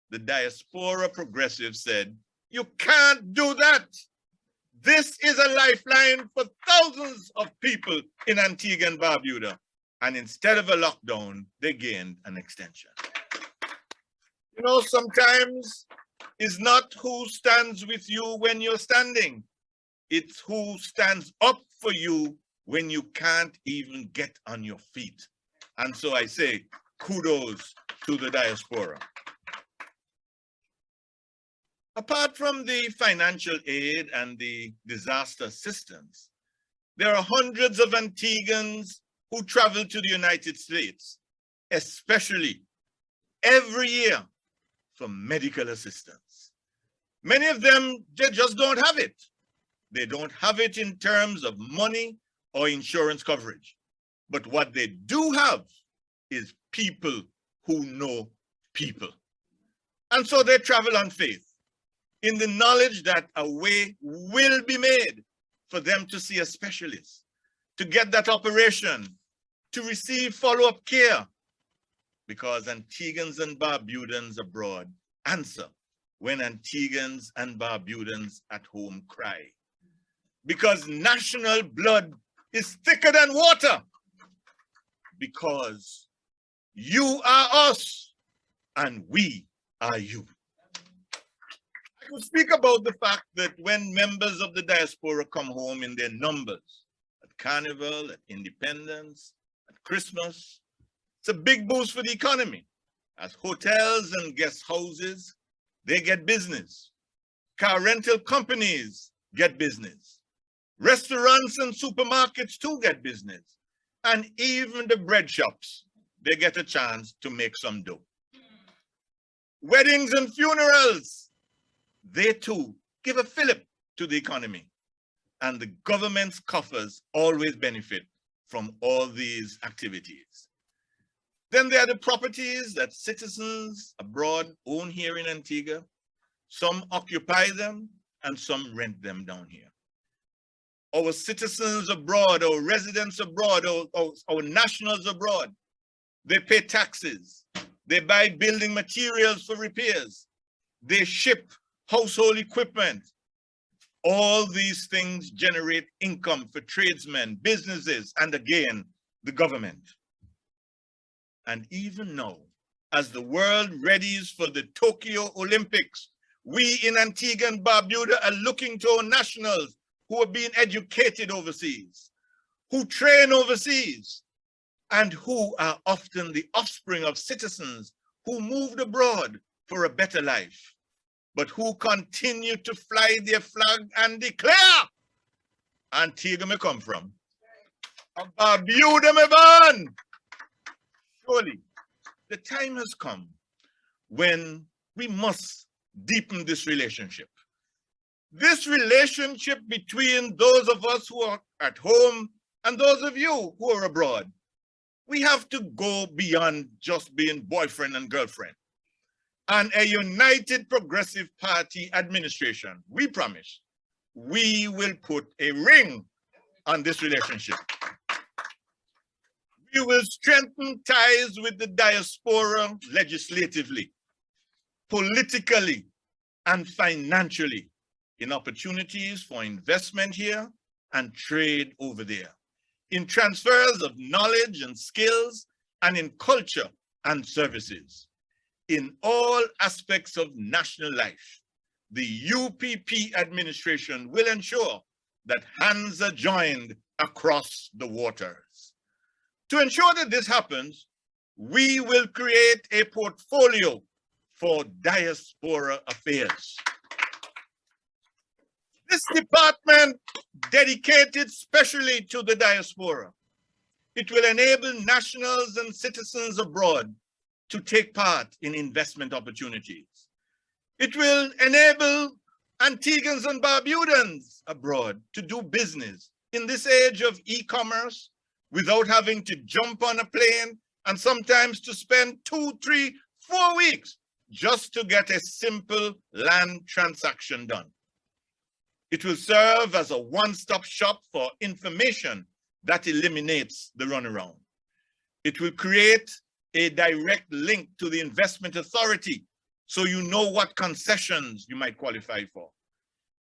the diaspora progressives said, "You can't do that. This is a lifeline for thousands of people in Antigua and Barbuda." And instead of a lockdown, they gained an extension. You know, sometimes it's not who stands with you when you're standing. It's who stands up for you when you can't even get on your feet. And so I say, kudos to the diaspora. Apart from the financial aid and the disaster assistance, there are hundreds of Antiguans who travel to the United States, especially every year, for medical assistance. Many of them, they just don't have it. They don't have it in terms of money or insurance coverage. But what they do have is people who know people. And so they travel on faith, in the knowledge that a way will be made for them to see a specialist, to get that operation, to receive follow-up care. Because Antiguans and Barbudans abroad answer when Antiguans and Barbudans at home cry. Because national blood is thicker than water. Because you are us and we are you. I could speak about the fact that when members of the diaspora come home in their numbers, at Carnival, at Independence, at Christmas, it's a big boost for the economy. As hotels and guest houses, they get business. Car rental companies get business. Restaurants and supermarkets too get business. And even the bread shops, they get a chance to make some dough. Weddings and funerals, they too give a fillip to the economy. And the government's coffers always benefit from all these activities. Then there are the properties that citizens abroad own here in Antigua. Some occupy them and some rent them down here. Our citizens abroad, our residents abroad, our nationals abroad, they pay taxes. They buy building materials for repairs. They ship household equipment. All these things generate income for tradesmen, businesses, and again, the government. And even now, as the world readies for the Tokyo Olympics, we in Antigua and Barbuda are looking to our nationals who are being educated overseas, who train overseas, and who are often the offspring of citizens who moved abroad for a better life, but who continue to fly their flag and declare, Antigua me come from, and Barbuda me born. Surely, the time has come when we must deepen this relationship. This relationship between those of us who are at home and those of you who are abroad. We have to go beyond just being boyfriend and girlfriend. And a united Progressive Party administration, we promise, we will put a ring on this relationship. We will strengthen ties with the diaspora legislatively, politically, and financially, in opportunities for investment here and trade over there, in transfers of knowledge and skills, and in culture and services. In all aspects of national life, the UPP administration will ensure that hands are joined across the waters. To ensure that this happens, we will create a portfolio for diaspora affairs. This department dedicated specially to the diaspora. It will enable nationals and citizens abroad to take part in investment opportunities. It will enable Antiguans and Barbudans abroad to do business in this age of e-commerce without having to jump on a plane and sometimes to spend 2, 3, 4 weeks just to get a simple land transaction done. It will serve as a one-stop shop for information that eliminates the runaround. It will create a direct link to the investment authority so you know what concessions you might qualify for.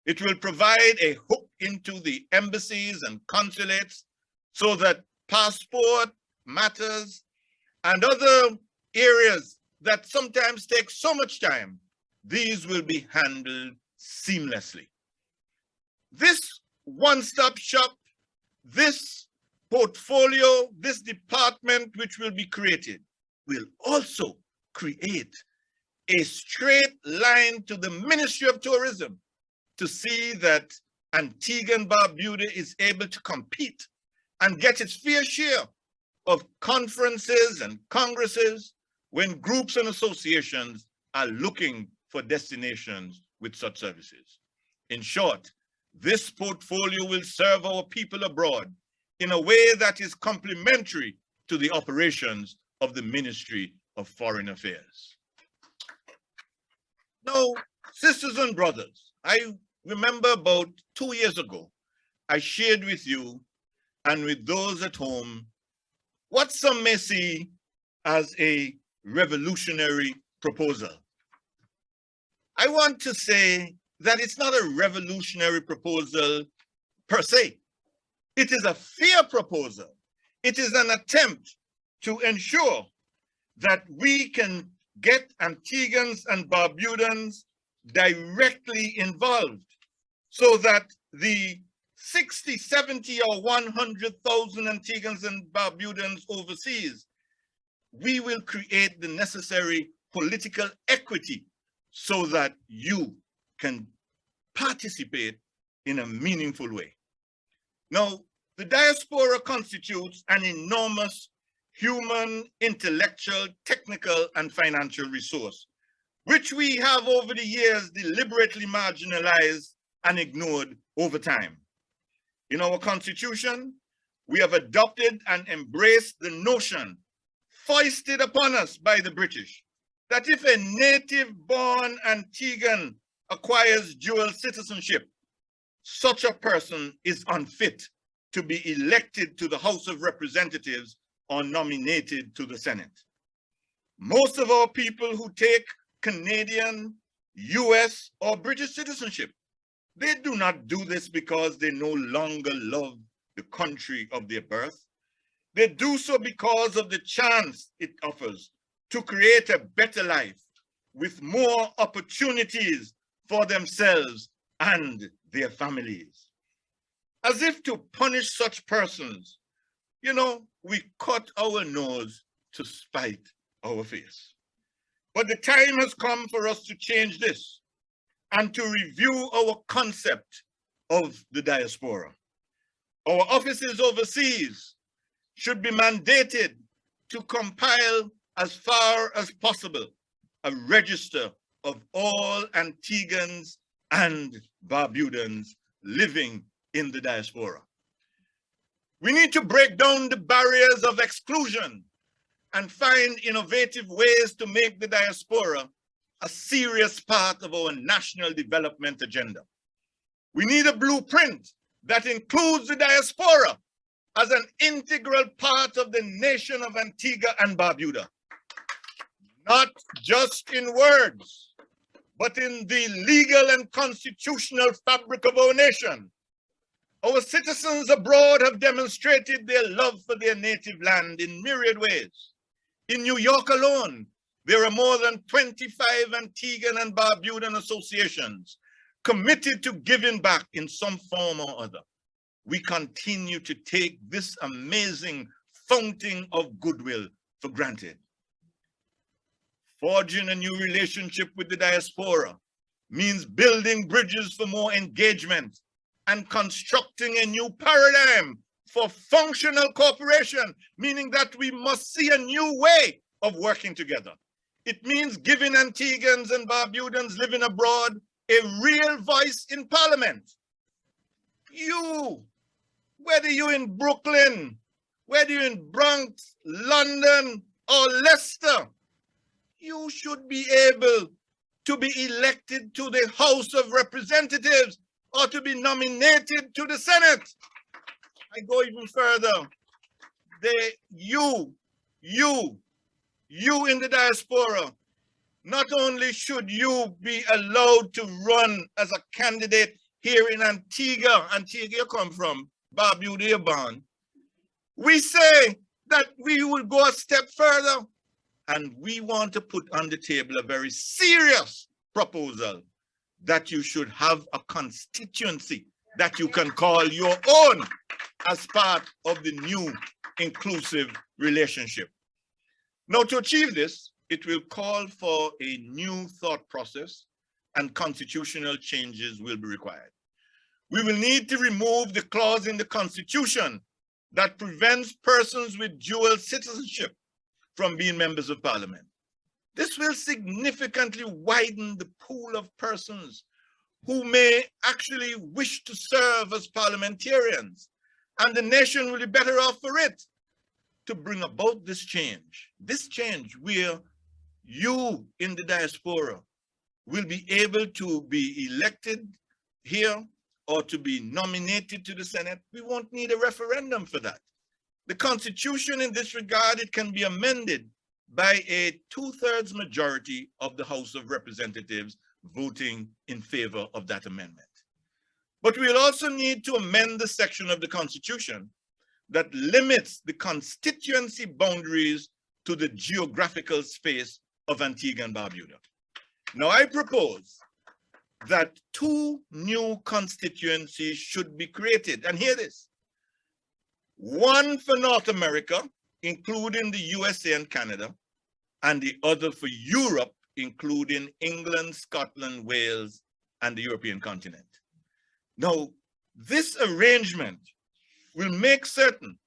It will provide a hook into the embassies and consulates so that passport matters and other areas that sometimes take so much time, these will be handled seamlessly. This one-stop shop, this portfolio, this department which will be created will also create a straight line to the Ministry of Tourism to see that Antigua and Barbuda is able to compete and get its fair share of conferences and congresses when groups and associations are looking for destinations with such services. In short, this portfolio will serve our people abroad in a way that is complementary to the operations of the Ministry of Foreign Affairs. Now, sisters and brothers, I remember about 2 years ago, I shared with you and with those at home what some may see as a revolutionary proposal. I want to say that it's not a revolutionary proposal per se. It is a fair proposal. It is an attempt to ensure that we can get Antiguans and Barbudans directly involved so that the 60, 70, or 100,000 Antiguans and Barbudans overseas, we will create the necessary political equity so that you can participate in a meaningful way. Now, the diaspora constitutes an enormous human, intellectual, technical, and financial resource, which we have over the years deliberately marginalized and ignored over time. In our constitution, we have adopted and embraced the notion foisted upon us by the British that if a native-born Antiguan acquires dual citizenship, such a person is unfit to be elected to the House of Representatives or nominated to the Senate. Most of our people who take Canadian, US, or British citizenship, they do not do this because they no longer love the country of their birth. They do so because of the chance it offers to create a better life with more opportunities for themselves and their families. As if to punish such persons, you know, we cut our nose to spite our face. But the time has come for us to change this and to review our concept of the diaspora. Our offices overseas should be mandated to compile as far as possible a register of all Antiguans and Barbudans living in the diaspora. We need to break down the barriers of exclusion and find innovative ways to make the diaspora a serious part of our national development agenda. We need a blueprint that includes the diaspora as an integral part of the nation of Antigua and Barbuda. Not just in words, but in the legal and constitutional fabric of our nation. Our citizens abroad have demonstrated their love for their native land in myriad ways. In New York alone, there are more than 25 Antiguan and Barbudan associations committed to giving back in some form or other, we continue to take this amazing fountain of goodwill for granted. Forging a new relationship with the diaspora means building bridges for more engagement and constructing a new paradigm for functional cooperation, meaning that we must see a new way of working together. It means giving Antiguans and Barbudans living abroad a real voice in Parliament. You, whether you're in Brooklyn, whether you're in Bronx, London, or Leicester, you should be able to be elected to the House of Representatives or to be nominated to the Senate. I go even further. You in the diaspora, not only should you be allowed to run as a candidate here in Antigua you come from, Barbuda, you're born. We say that we will go a step further, and we want to put on the table a very serious proposal that you should have a constituency that you can call your own as part of the new inclusive relationship. Now, to achieve this, it will call for a new thought process, and constitutional changes will be required. We will need to remove the clause in the Constitution that prevents persons with dual citizenship from being members of Parliament. This will significantly widen the pool of persons who may actually wish to serve as parliamentarians, and the nation will be better off for it. To bring about this change where you in the diaspora will be able to be elected here or to be nominated to the Senate, we won't need a referendum for that. The Constitution in this regard, it can be amended by a 2/3 majority of the House of Representatives voting in favor of that amendment. But we'll also need to amend the section of the Constitution that limits the constituency boundaries to the geographical space of Antigua and Barbuda. Now, I propose that 2 new constituencies should be created, and hear this. One for North America, including the USA and Canada, and the other for Europe, including England, Scotland, Wales, and the European continent. Now, this arrangement will make certain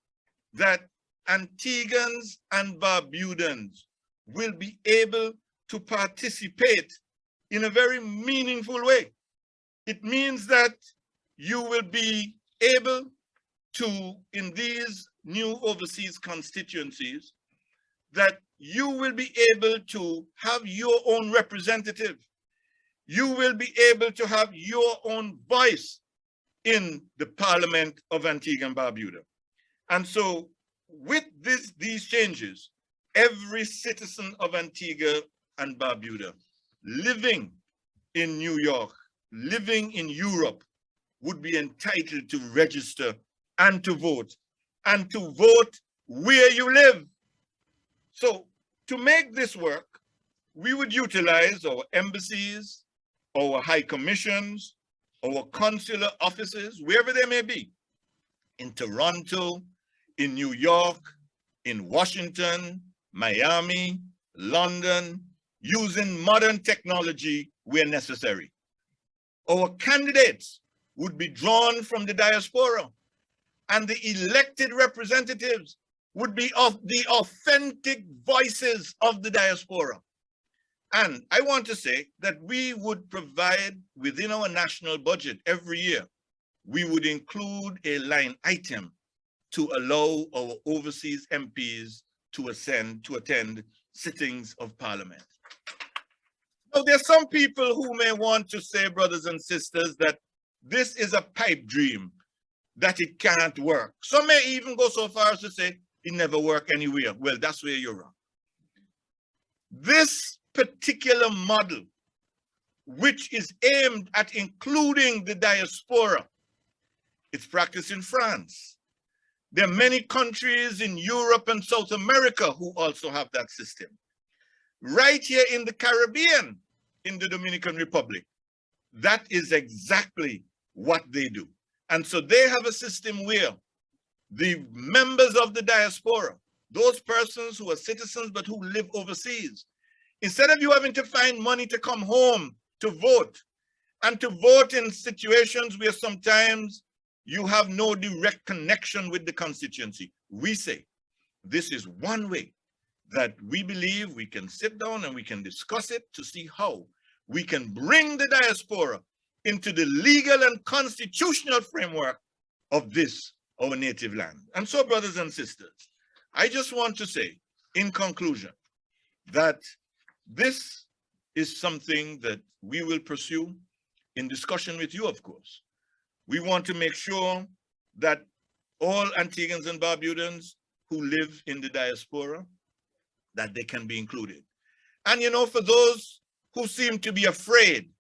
that Antiguans and Barbudans will be able to participate in a very meaningful way. It means that you will be able to, in these new overseas constituencies, that you will be able to have your own representative. You will be able to have your own voice in the Parliament of Antigua and Barbuda. And so with these changes, every citizen of Antigua and Barbuda living in New York, living in Europe, would be entitled to register and to vote where you live. So to make this work, we would utilize our embassies, our high commissions, our consular offices, wherever they may be, in Toronto, in New York, in Washington, Miami, London, using modern technology where necessary. Our candidates would be drawn from the diaspora, and the elected representatives would be of the authentic voices of the diaspora. And I want to say that we would provide within our national budget every year, we would include a line item to allow our overseas MPs to attend sittings of Parliament. Now, there are some people who may want to say, brothers and sisters, that this is a pipe dream, that it can't work. Some may even go so far as to say it never worked anywhere. Well, that's where you're wrong. This particular model, which is aimed at including the diaspora, it's practiced in France. There are many countries in Europe and South America who also have that system. Right here in the Caribbean, in the Dominican Republic, that is exactly what they do. And so they have a system where the members of the diaspora, those persons who are citizens but who live overseas, instead of you having to find money to come home to vote, and to vote in situations where sometimes you have no direct connection with the constituency, we say this is one way that we believe we can sit down and we can discuss it to see how we can bring the diaspora into the legal and constitutional framework of this, our native land. And so, brothers and sisters, I just want to say, in conclusion, that this is something that we will pursue in discussion with you, of course. We want to make sure that all Antiguans and Barbudans who live in the diaspora, that they can be included. And you know, for those who seem to be afraid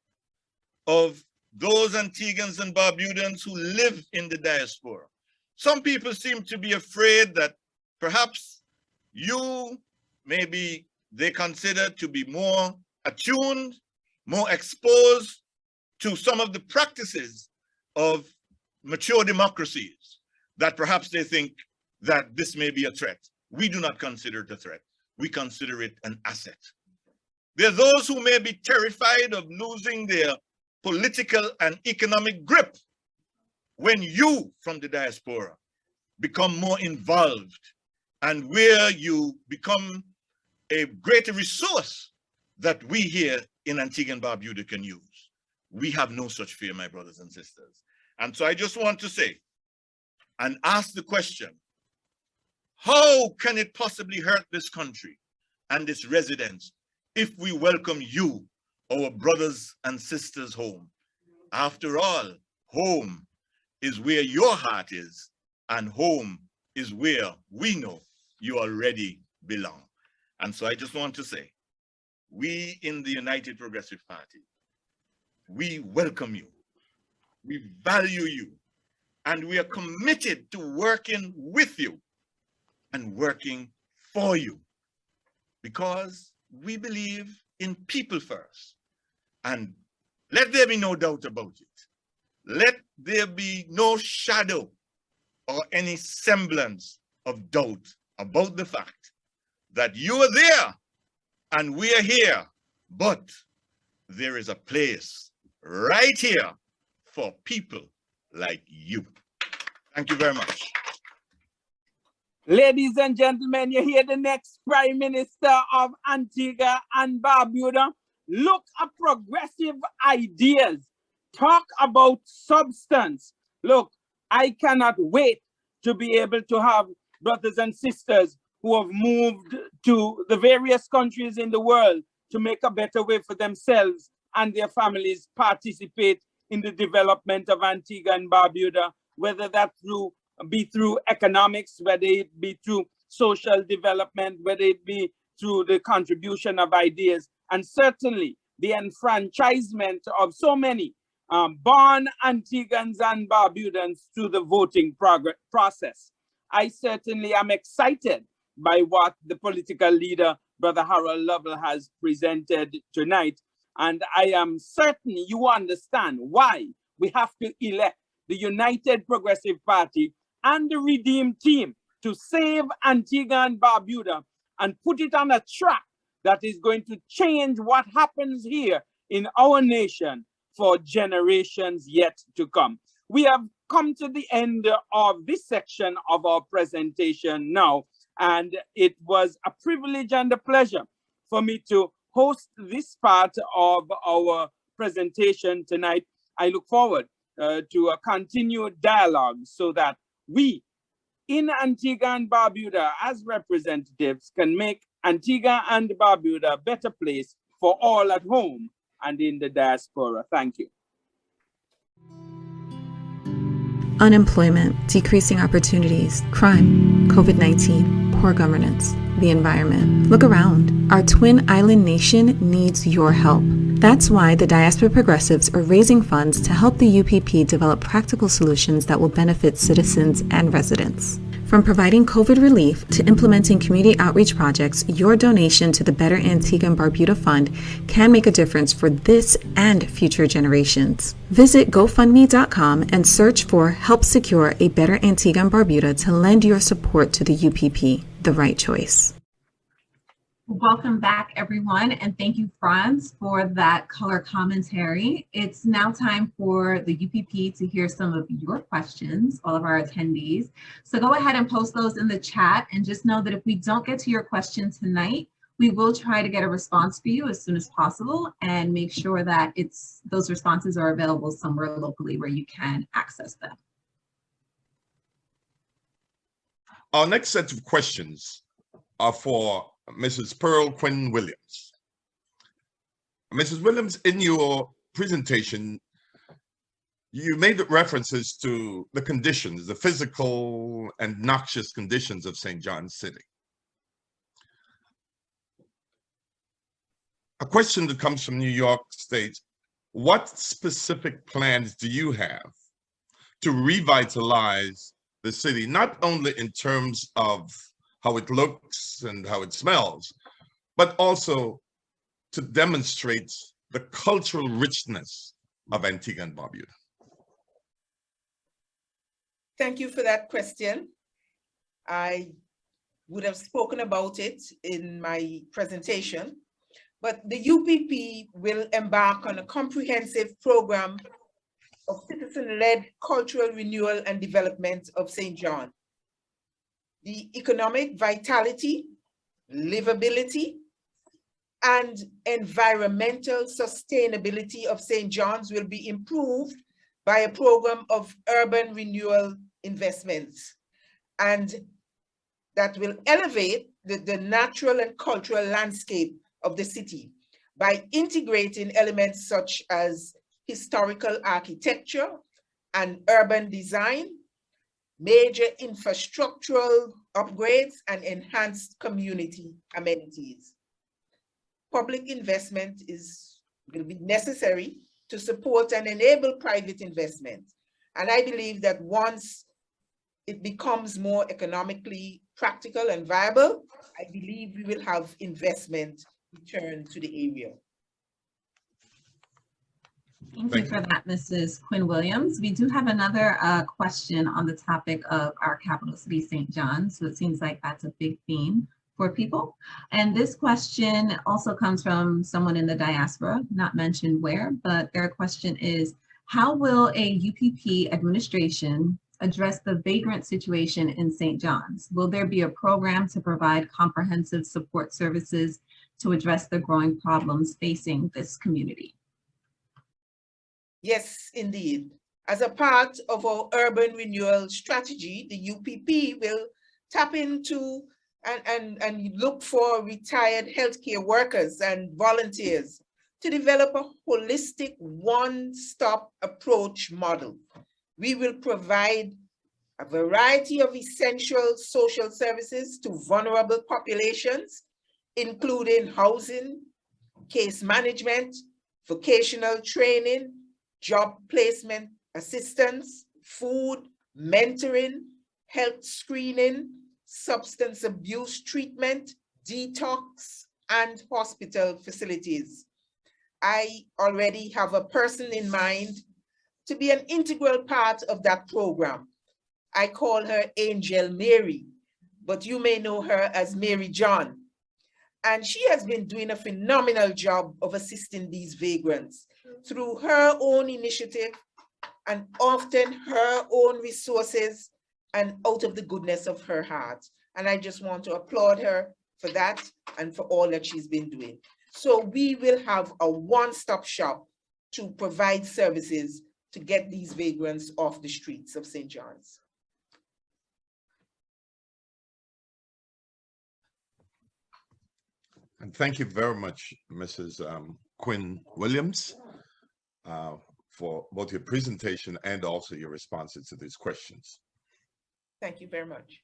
of those Antiguans and Barbudans who live in the diaspora, some people seem to be afraid that perhaps you, maybe they consider to be more attuned, more exposed to some of the practices of mature democracies, that perhaps they think that this may be a threat. We do not consider it a threat. We consider it an asset. There are those who may be terrified of losing their political and economic grip when you from the diaspora become more involved and where you become a greater resource that we here in Antigua and Barbuda can use. We have no such fear, my brothers and sisters. And so I just want to say and ask the question, how can it possibly hurt this country and its residents if we welcome you, our brothers and sisters, home? After all, home is where your heart is, and home is where we know you already belong. And so I just want to say, we in the United Progressive Party, we welcome you, we value you, and we are committed to working with you and working for you, because we believe in people first. And let there be no doubt about it. Let there be no shadow or any semblance of doubt about the fact that you are there and we are here, but there is a place right here for people like you. Thank you very much. Ladies and gentlemen, you hear the next Prime Minister of Antigua and Barbuda. Look at progressive ideas. Talk about substance. Look, I cannot wait to be able to have brothers and sisters who have moved to the various countries in the world to make a better way for themselves and their families participate in the development of Antigua and Barbuda, whether that be through economics, whether it be through social development, whether it be through the contribution of ideas, and certainly the enfranchisement of so many born Antiguans and Barbudans through the voting process. I certainly am excited by what the political leader, Brother Harold Lovell, has presented tonight. And I am certain you understand why we have to elect the United Progressive Party and the Redeem team to save Antigua and Barbuda and put it on a track that is going to change what happens here in our nation for generations yet to come. We have come to the end of this section of our presentation now, and it was a privilege and a pleasure for me to host this part of our presentation tonight. I look forward to a continued dialogue so that we in Antigua and Barbuda as representatives can make Antigua and Barbuda a better place for all at home and in the diaspora. Thank you. Unemployment, decreasing opportunities, crime, COVID-19, poor governance, the environment. Look around. Our twin island nation needs your help. That's why the Diaspora Progressives are raising funds to help the UPP develop practical solutions that will benefit citizens and residents. From providing COVID relief to implementing community outreach projects, your donation to the Better Antigua and Barbuda Fund can make a difference for this and future generations. Visit GoFundMe.com and search for Help Secure a Better Antigua and Barbuda to lend your support to the UPP, the right choice. Welcome back, everyone, and thank you, Franz, for that color commentary. It's now time for the UPP to hear some of your questions, all of our attendees. So go ahead and post those in the chat, and just know that if we don't get to your question tonight, we will try to get a response for you as soon as possible and make sure that those responses are available somewhere locally where you can access them. Our next set of questions are for Mrs. Pearl Quinn-Williams. Mrs. Williams, in your presentation, you made references to the conditions, the physical and noxious conditions of St. John's City. A question that comes from New York State: what specific plans do you have to revitalize the city, not only in terms of how it looks and how it smells, but also to demonstrate the cultural richness of Antigua and Barbuda? Thank you for that question. I would have spoken about it in my presentation, but the UPP will embark on a comprehensive program of citizen-led cultural renewal and development of St. John. The economic vitality, livability, and environmental sustainability of St. John's will be improved by a program of urban renewal investments, and that will elevate the natural and cultural landscape of the city by integrating elements such as historical architecture and urban design, major infrastructural upgrades, and enhanced community amenities. Public investment will be necessary to support and enable private investment. And I believe that once it becomes more economically practical and viable, I believe we will have investment return to the area. Thank you for that, Mrs. Quinn-Williams. We do have another question on the topic of our capital city, St. John. So it seems like that's a big theme for people. And this question also comes from someone in the diaspora, not mentioned where, but their question is, how will a UPP administration address the vagrant situation in St. John's? Will there be a program to provide comprehensive support services to address the growing problems facing this community? Yes, indeed. As a part of our urban renewal strategy, the UPP will tap into and look for retired healthcare workers and volunteers to develop a holistic one-stop approach model. We will provide a variety of essential social services to vulnerable populations, including housing, case management, vocational training, job placement assistance, food, mentoring, health screening, substance abuse treatment, detox, and hospital facilities. I already have a person in mind to be an integral part of that program. I call her Angel Mary, but you may know her as Mary John. And she has been doing a phenomenal job of assisting these vagrants through her own initiative and often her own resources and out of the goodness of her heart. And I just want to applaud her for that and for all that she's been doing. So we will have a one-stop shop to provide services to get these vagrants off the streets of St. John's. And thank you very much, Mrs. Quinn-Williams, for both your presentation and also your responses to these questions. Thank you very much.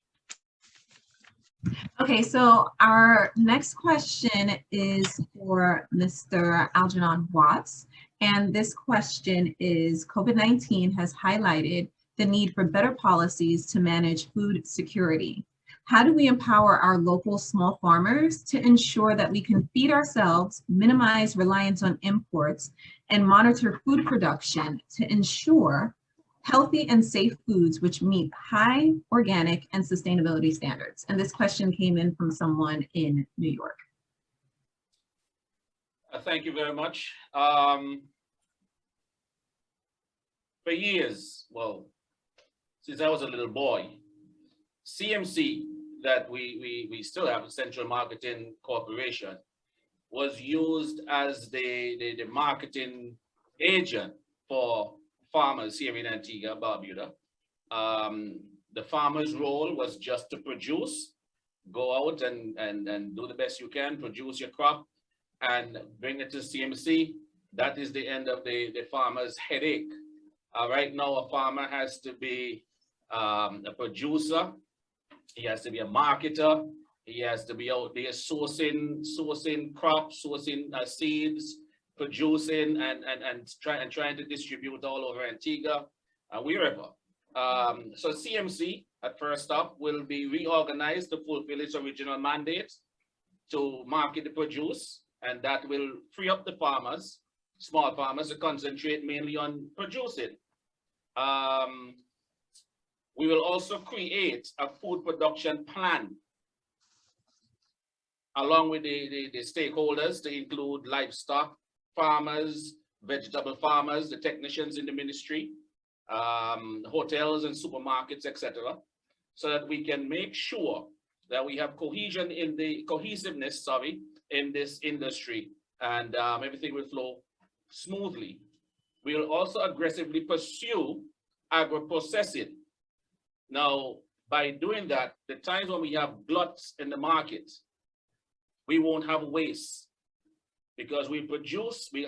Okay, so our next question is for Mr. Algernon Watts. And this question is, COVID-19 has highlighted the need for better policies to manage food security. How do we empower our local small farmers to ensure that we can feed ourselves, minimize reliance on imports, and monitor food production to ensure healthy and safe foods which meet high organic and sustainability standards? And this question came in from someone in New York. Thank you very much. For years, well, since I was a little boy, CMC, that we still have, a Central Marketing Corporation, was used as the marketing agent for farmers here in Antigua, Barbuda. The farmer's role was just to produce, go out and do the best you can, produce your crop and bring it to CMC. That is the end of the farmer's headache. Right now, a farmer has to be a producer. He has to be a marketer. He has to be out there sourcing crops, sourcing seeds, producing and trying to distribute all over Antigua, wherever. So CMC at first stop will be reorganized to fulfill its original mandate to market the produce, and that will free up the farmers, small farmers, to concentrate mainly on producing. We will also create a food production plan along with the stakeholders, to include livestock farmers, vegetable farmers, the technicians in the ministry, hotels and supermarkets, etc., so that we can make sure that we have cohesiveness in this industry, and everything will flow smoothly. We will also aggressively pursue agro-processing. Now, by doing that, the times when we have gluts in the market, we won't have waste, because we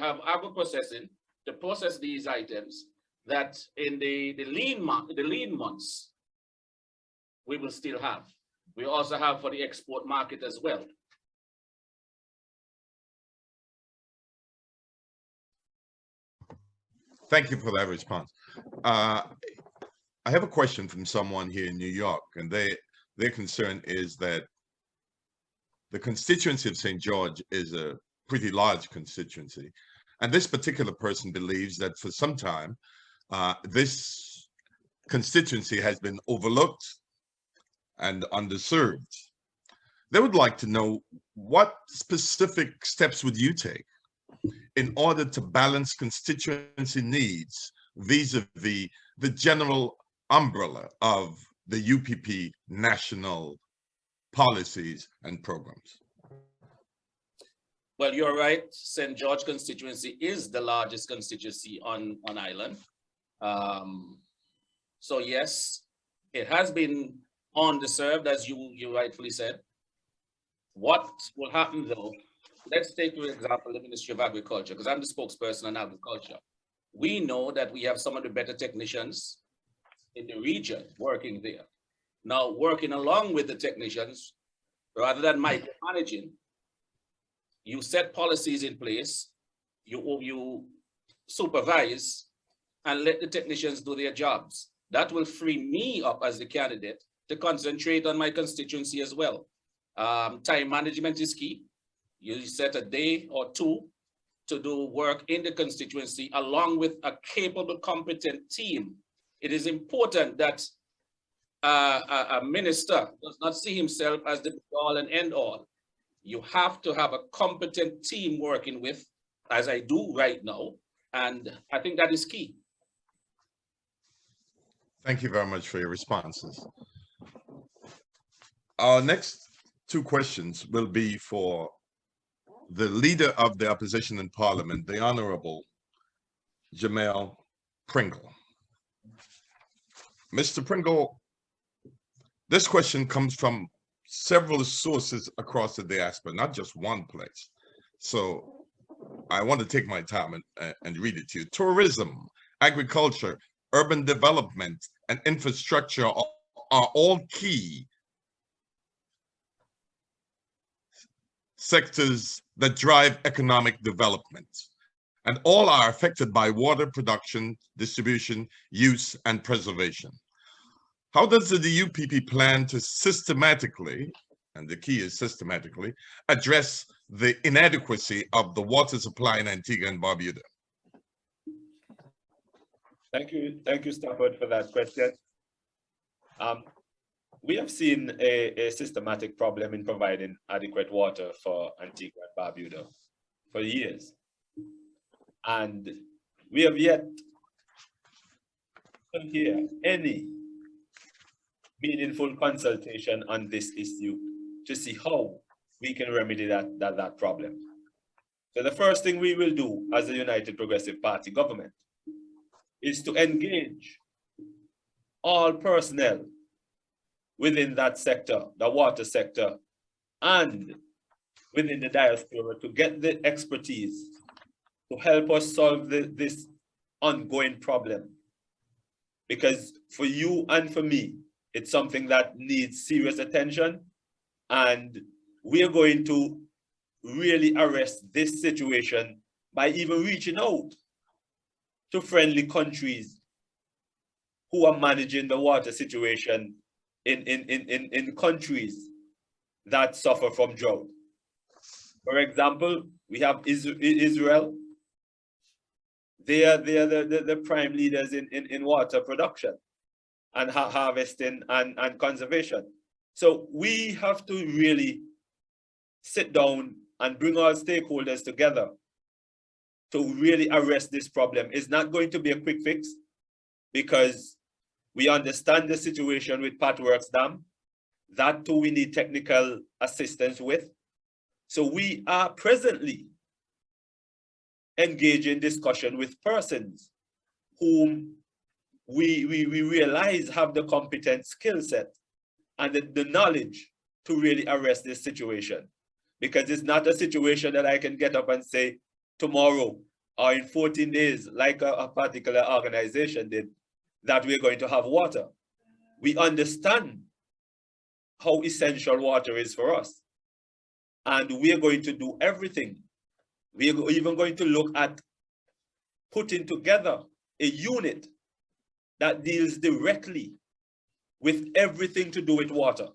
have agro-processing to process these items that in the lean months, we will still have. We also have for the export market as well. Thank you for that response. I have a question from someone here in New York, and their concern is that the constituency of St. George is a pretty large constituency. And this particular person believes that for some time, this constituency has been overlooked and underserved. They would like to know, what specific steps would you take in order to balance constituency needs vis-a-vis the general umbrella of the UPP national policies and programs? Well, you're right. St. George constituency is the largest constituency on island. So yes, it has been underserved, as you rightfully said. What will happen though? Let's take, for example, the Ministry of Agriculture, because I'm the spokesperson on agriculture. We know that we have some of the better technicians in the region working there. Now, working along with the technicians, rather than micromanaging, you set policies in place, you supervise, and let the technicians do their jobs. That will free me up as the candidate to concentrate on my constituency as well. Time management is key. You set a day or two to do work in the constituency along with a capable, competent team. It is important that a minister does not see himself as the all and end all. You have to have a competent team working with, as I do right now, and I think that is key. Thank you very much for your responses. Our next two questions will be for the leader of the opposition in Parliament, the Honorable Jamale Pringle. Mr. Pringle, this question comes from several sources across the diaspora, not just one place. So I want to take my time and read it to you. Tourism, agriculture, urban development, and infrastructure are all key sectors that drive economic development. and all are affected by water production, distribution, use, and preservation. How does the UPP plan to systematically, and the key is systematically, address the inadequacy of the water supply in Antigua and Barbuda? Thank you, Stafford, for that question. We have seen a systematic problem in providing adequate water for Antigua and Barbuda for years. And we have yet to hear any meaningful consultation on this issue to see how we can remedy that problem. So the first thing we will do as a United Progressive Party government is to engage all personnel within that sector, the water sector, and within the diaspora to get the expertise to help us solve this ongoing problem. Because for you and for me, it's something that needs serious attention, and we are going to really arrest this situation by even reaching out to friendly countries who are managing the water situation in countries that suffer from drought. For example, we have Israel. They are the prime leaders in water production and harvesting and conservation. So we have to really sit down and bring our stakeholders together to really arrest this problem. It's not going to be a quick fix because we understand the situation with Patworks Dam. That too we need technical assistance with. So we are presently engaging discussion with persons whom we realize have the competent skill set and the knowledge to really arrest this situation. Because it's not a situation that I can get up and say tomorrow or in 14 days, like a particular organization did, that we're going to have water. We understand how essential water is for us. And we are going to do everything. We are even going to look at putting together a unit that deals directly with everything to do with water.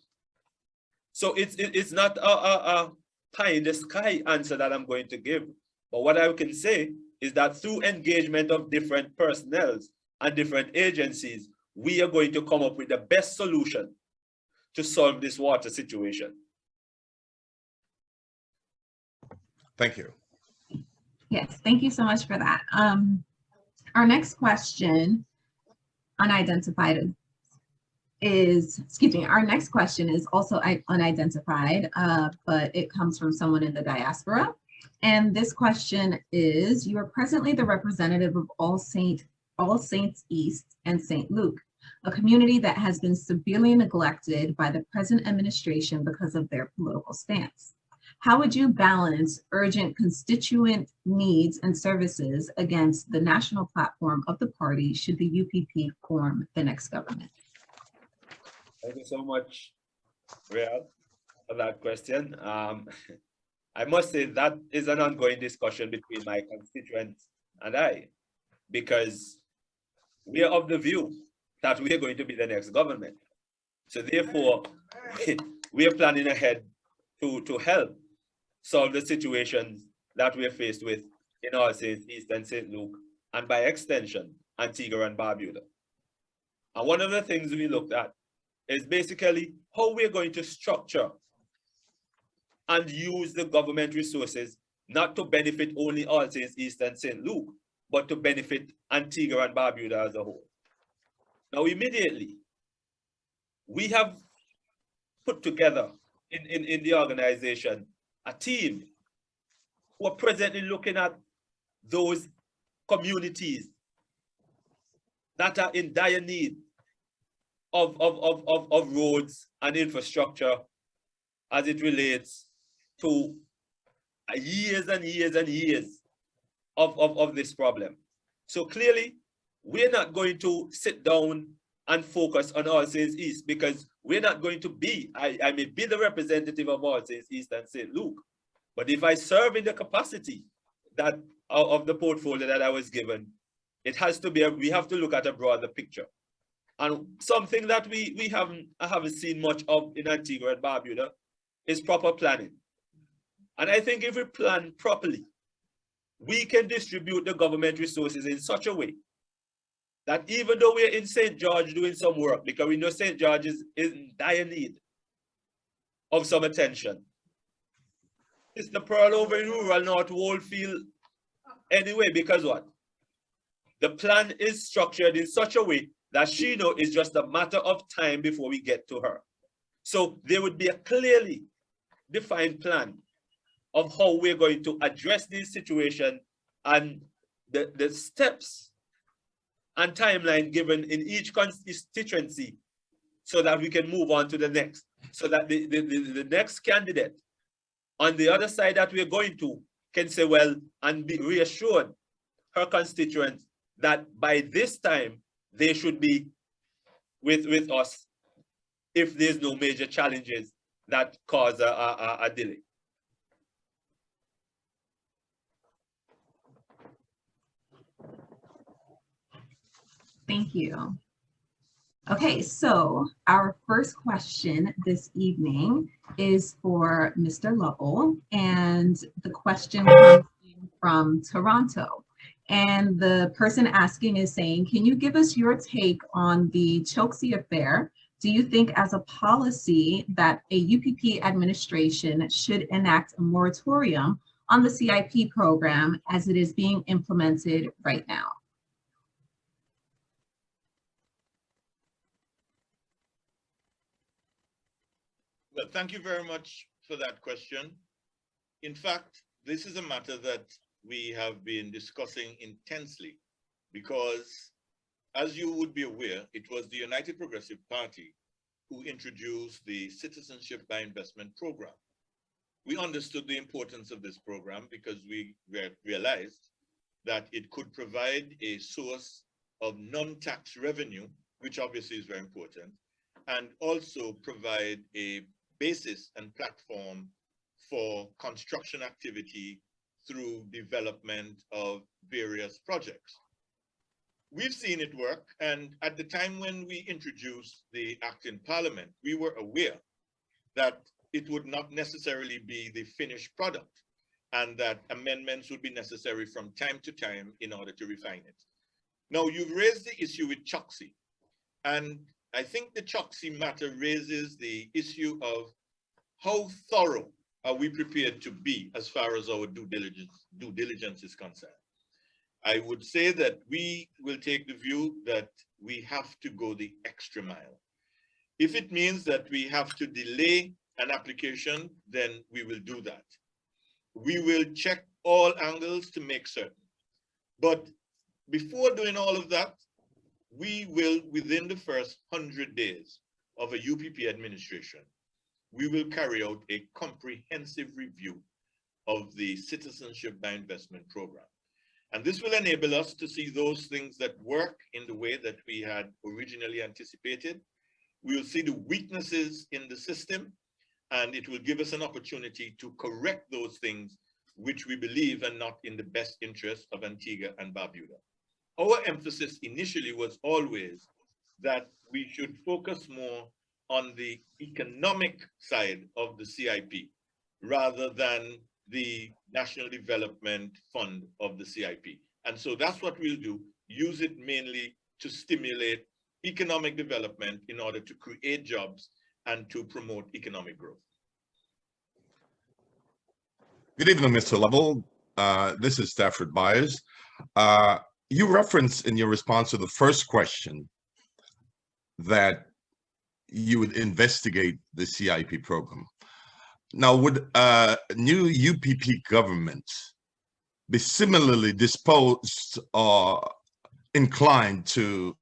So it's not a pie in the sky answer that I'm going to give. But what I can say is that through engagement of different personnel and different agencies, we are going to come up with the best solution to solve this water situation. Thank you. Yes, thank you so much for that. Our next question, unidentified, our next question is also unidentified, but it comes from someone in the diaspora. And this question is, you are presently the representative of All Saints East and St. Luke, a community that has been severely neglected by the present administration because of their political stance. How would you balance urgent constituent needs and services against the national platform of the party should the UPP form the next government? Thank you so much, Real, for that question. I must say that is an ongoing discussion between my constituents and I, because we are of the view that we are going to be the next government. So therefore, we are planning ahead to help solve the situations that we are faced with in All Saints East and St. Luke, and by extension, Antigua and Barbuda. And one of the things we looked at is basically how we're going to structure and use the government resources not to benefit only All Saints East and St. Luke, but to benefit Antigua and Barbuda as a whole. Now, immediately, we have put together in the organization a team who are presently looking at those communities that are in dire need of roads and infrastructure as it relates to years and years and years of this problem. So clearly, we're not going to sit down and focus on All Saints East, because we're not going to be, I may be the representative of All Saints East and St. Luke, but if I serve in the capacity that of the portfolio that I was given, it has to be, we have to look at a broader picture. And something that I haven't seen much of in Antigua and Barbuda is proper planning. And I think if we plan properly, we can distribute the government resources in such a way that even though we're in St. George doing some work, because we know St. George is in dire need of some attention, it's the Pearl over in rural North Woldfield anyway, because what? The plan is structured in such a way that she knows it's just a matter of time before we get to her. So there would be a clearly defined plan of how we're going to address this situation and the steps and timeline given in each constituency so that we can move on to the next. So that the next candidate on the other side that we're going to can say, well, and be reassured her constituents that by this time they should be with us if there's no major challenges that cause a delay. Thank you. Okay, so our first question this evening is for Mr. Lovell, and the question comes in from Toronto. And the person asking is saying, can you give us your take on the Chokesy affair? Do you think as a policy that a UPP administration should enact a moratorium on the CIP program as it is being implemented right now? Well, thank you very much for that question. In fact, this is a matter that we have been discussing intensely because, as you would be aware, it was the United Progressive Party who introduced the Citizenship by Investment program. We understood the importance of this program because we realized that it could provide a source of non-tax revenue, which obviously is very important, and also provide a basis and platform for construction activity through development of various projects. We've seen it work, and at the time when we introduced the act in Parliament, we were aware that it would not necessarily be the finished product and that amendments would be necessary from time to time in order to refine it. Now, you've raised the issue with Chokesy, and I think the Chokesy matter raises the issue of how thorough are we prepared to be as far as our due diligence is concerned. I would say that we will take the view that we have to go the extra mile. If it means that we have to delay an application, then we will do that. We will check all angles to make certain. But before doing all of that, we will, within the first 100 days of a UPP administration, we will carry out a comprehensive review of the Citizenship by Investment program. And this will enable us to see those things that work in the way that we had originally anticipated. We will see the weaknesses in the system, and it will give us an opportunity to correct those things which we believe are not in the best interest of Antigua and Barbuda. Our emphasis initially was always that we should focus more on the economic side of the CIP rather than the National Development Fund of the CIP. And so that's what we'll do, use it mainly to stimulate economic development in order to create jobs and to promote economic growth. Good evening, Mr. Lovell. This is Stafford Byers. You referenced in your response to the first question that you would investigate the CIP program. Now, would a new UPP government be similarly disposed or inclined to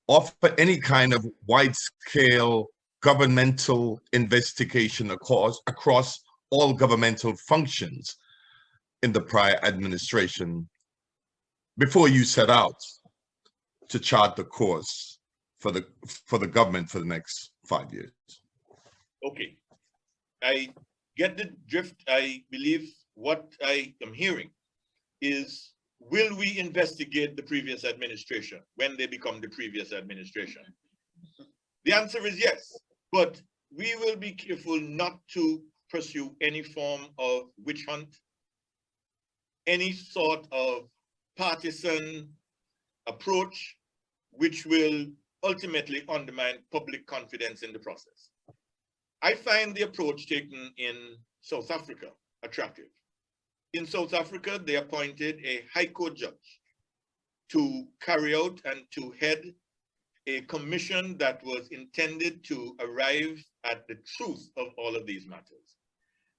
offer any kind of wide-scale governmental investigation across all governmental functions in the prior administration before you set out to chart the course for the government for the next 5 years? Okay, I get the drift. I believe what I am hearing is, will we investigate the previous administration when they become the previous administration? The answer is yes, but we will be careful not to pursue any form of witch hunt, any sort of partisan approach, which will ultimately undermine public confidence in the process. I find the approach taken in South Africa attractive. In South Africa, they appointed a High Court judge to carry out and to head a commission that was intended to arrive at the truth of all of these matters.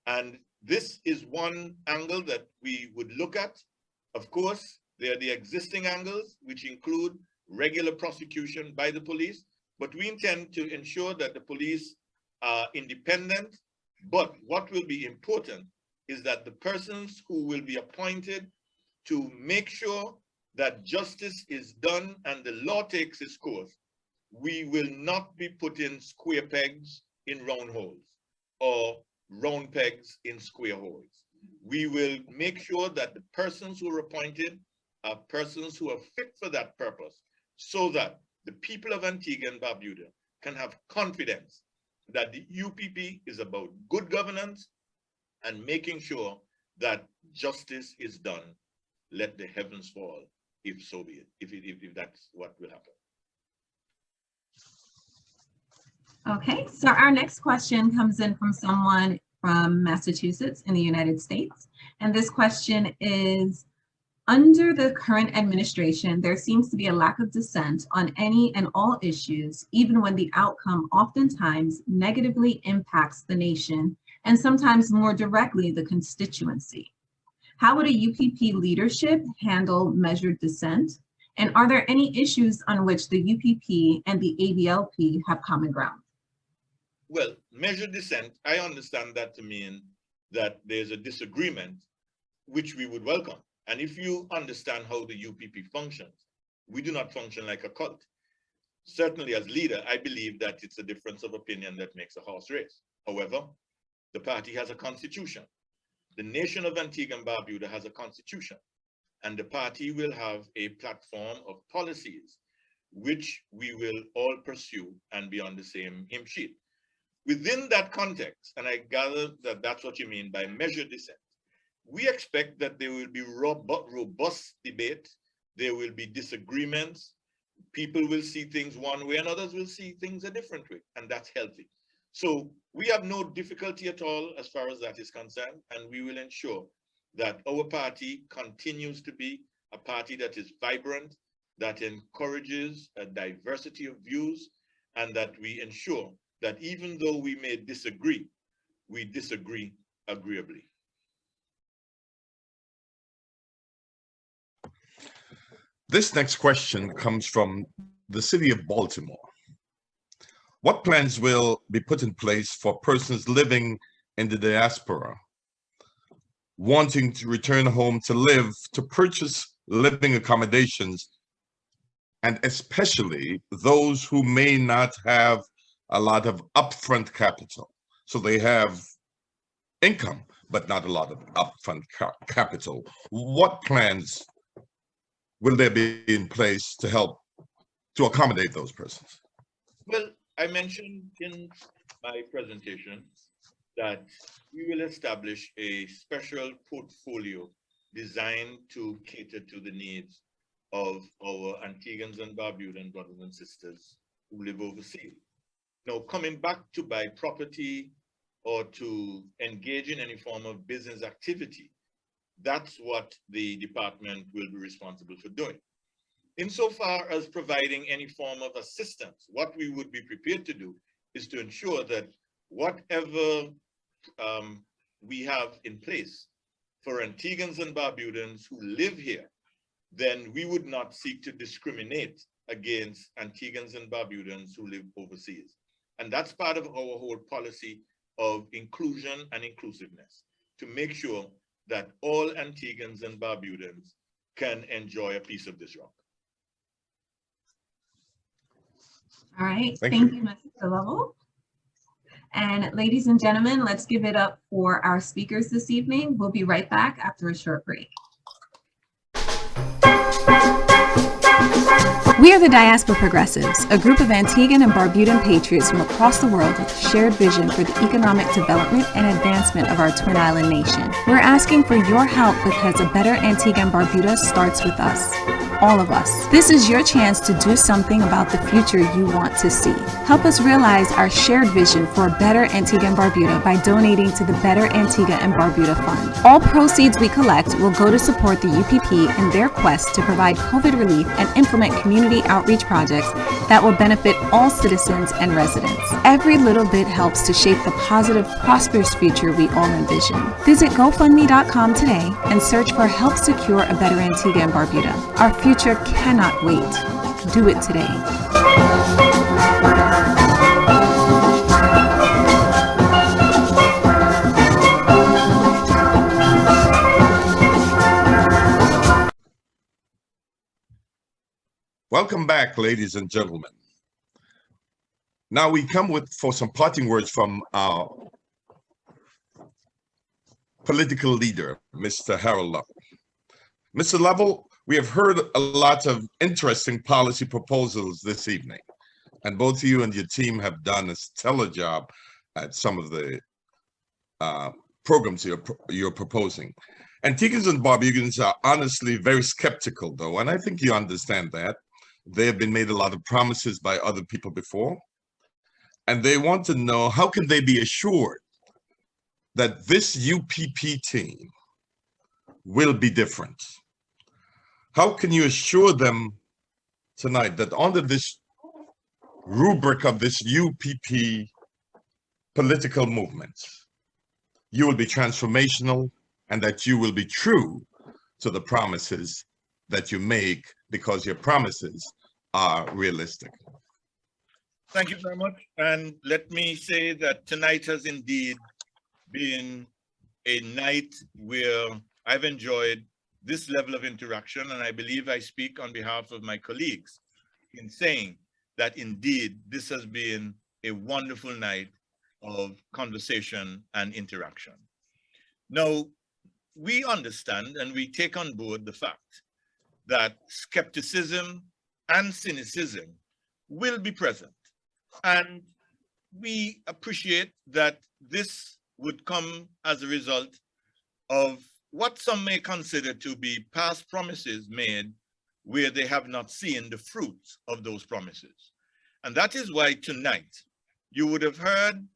And this is one angle that we would look at. Of course, there are the existing angles, which include regular prosecution by the police, but we intend to ensure that the police are independent. But what will be important is that the persons who will be appointed to make sure that justice is done and the law takes its course, we will not be putting square pegs in round holes or round pegs in square holes. We will make sure that the persons who are appointed are persons who are fit for that purpose, so that the people of Antigua and Barbuda can have confidence that the UPP is about good governance and making sure that justice is done. Let the heavens fall, if so be it, if that's what will happen. Okay, so our next question comes in from someone from Massachusetts in the United States. And this question is, under the current administration, there seems to be a lack of dissent on any and all issues, even when the outcome oftentimes negatively impacts the nation and sometimes more directly the constituency. How would a UPP leadership handle measured dissent? And are there any issues on which the UPP and the ABLP have common ground? Well, measured dissent, I understand that to mean that there's a disagreement, which we would welcome. And if you understand how the UPP functions, we do not function like a cult. Certainly as leader, I believe that it's a difference of opinion that makes a horse race. However, the party has a constitution. The nation of Antigua and Barbuda has a constitution, and the party will have a platform of policies which we will all pursue and be on the same hymn sheet. Within that context, and I gather that that's what you mean by measured dissent, we expect that there will be robust debate, there will be disagreements, people will see things one way and others will see things a different way, and that's healthy. So we have no difficulty at all as far as that is concerned, and we will ensure that our party continues to be a party that is vibrant, that encourages a diversity of views, and that we ensure that even though we may disagree, we disagree agreeably. This next question comes from the city of Baltimore. What plans will be put in place for persons living in the diaspora, wanting to return home to live, to purchase living accommodations, and especially those who may not have a lot of upfront capital? So they have income, but not a lot of upfront capital. What plans will there be in place to help to accommodate those persons? Well, I mentioned in my presentation that we will establish a special portfolio designed to cater to the needs of our Antiguans and Barbudan brothers and sisters who live overseas. Now, coming back to buy property or to engage in any form of business activity, that's what the department will be responsible for doing. Insofar as providing any form of assistance, what we would be prepared to do is to ensure that whatever we have in place for Antiguans and Barbudans who live here, then we would not seek to discriminate against Antiguans and Barbudans who live overseas. And that's part of our whole policy of inclusion and inclusiveness, to make sure that all Antiguans and Barbudans can enjoy a piece of this rock. All right, thank you, Mr. Lovell. And ladies and gentlemen, let's give it up for our speakers this evening. We'll be right back after a short break. We are the Diaspora Progressives, a group of Antiguan and Barbudan patriots from across the world with a shared vision for the economic development and advancement of our twin island nation. We're asking for your help because a better Antigua and Barbuda starts with us. All of us. This is your chance to do something about the future you want to see. Help us realize our shared vision for a better Antigua and Barbuda by donating to the Better Antigua and Barbuda Fund. All proceeds we collect will go to support the UPP in their quest to provide COVID relief and implement community outreach projects that will benefit all citizens and residents. Every little bit helps to shape the positive, prosperous future we all envision. Visit GoFundMe.com today and search for Help Secure a Better Antigua and Barbuda. Our future cannot wait. Do it today. Welcome back, ladies and gentlemen. Now we come for some parting words from our political leader, Mr. Harold Lovell. Mr. Lovell, we have heard a lot of interesting policy proposals this evening, and both you and your team have done a stellar job at some of the programs you're proposing. Antiguans and Barbudans are honestly very skeptical, though, and I think you understand that. They have been made a lot of promises by other people before, and they want to know how can they be assured that this UPP team will be different. How can you assure them tonight that under this rubric of this UPP political movement, you will be transformational and that you will be true to the promises that you make because your promises are realistic? Thank you very much. And let me say that tonight has indeed been a night where I've enjoyed this level of interaction, and I believe I speak on behalf of my colleagues in saying that indeed this has been a wonderful night of conversation and interaction. Now, we understand and we take on board the fact that skepticism and cynicism will be present. And we appreciate that this would come as a result of what some may consider to be past promises made where they have not seen the fruits of those promises. And that is why tonight you would have heard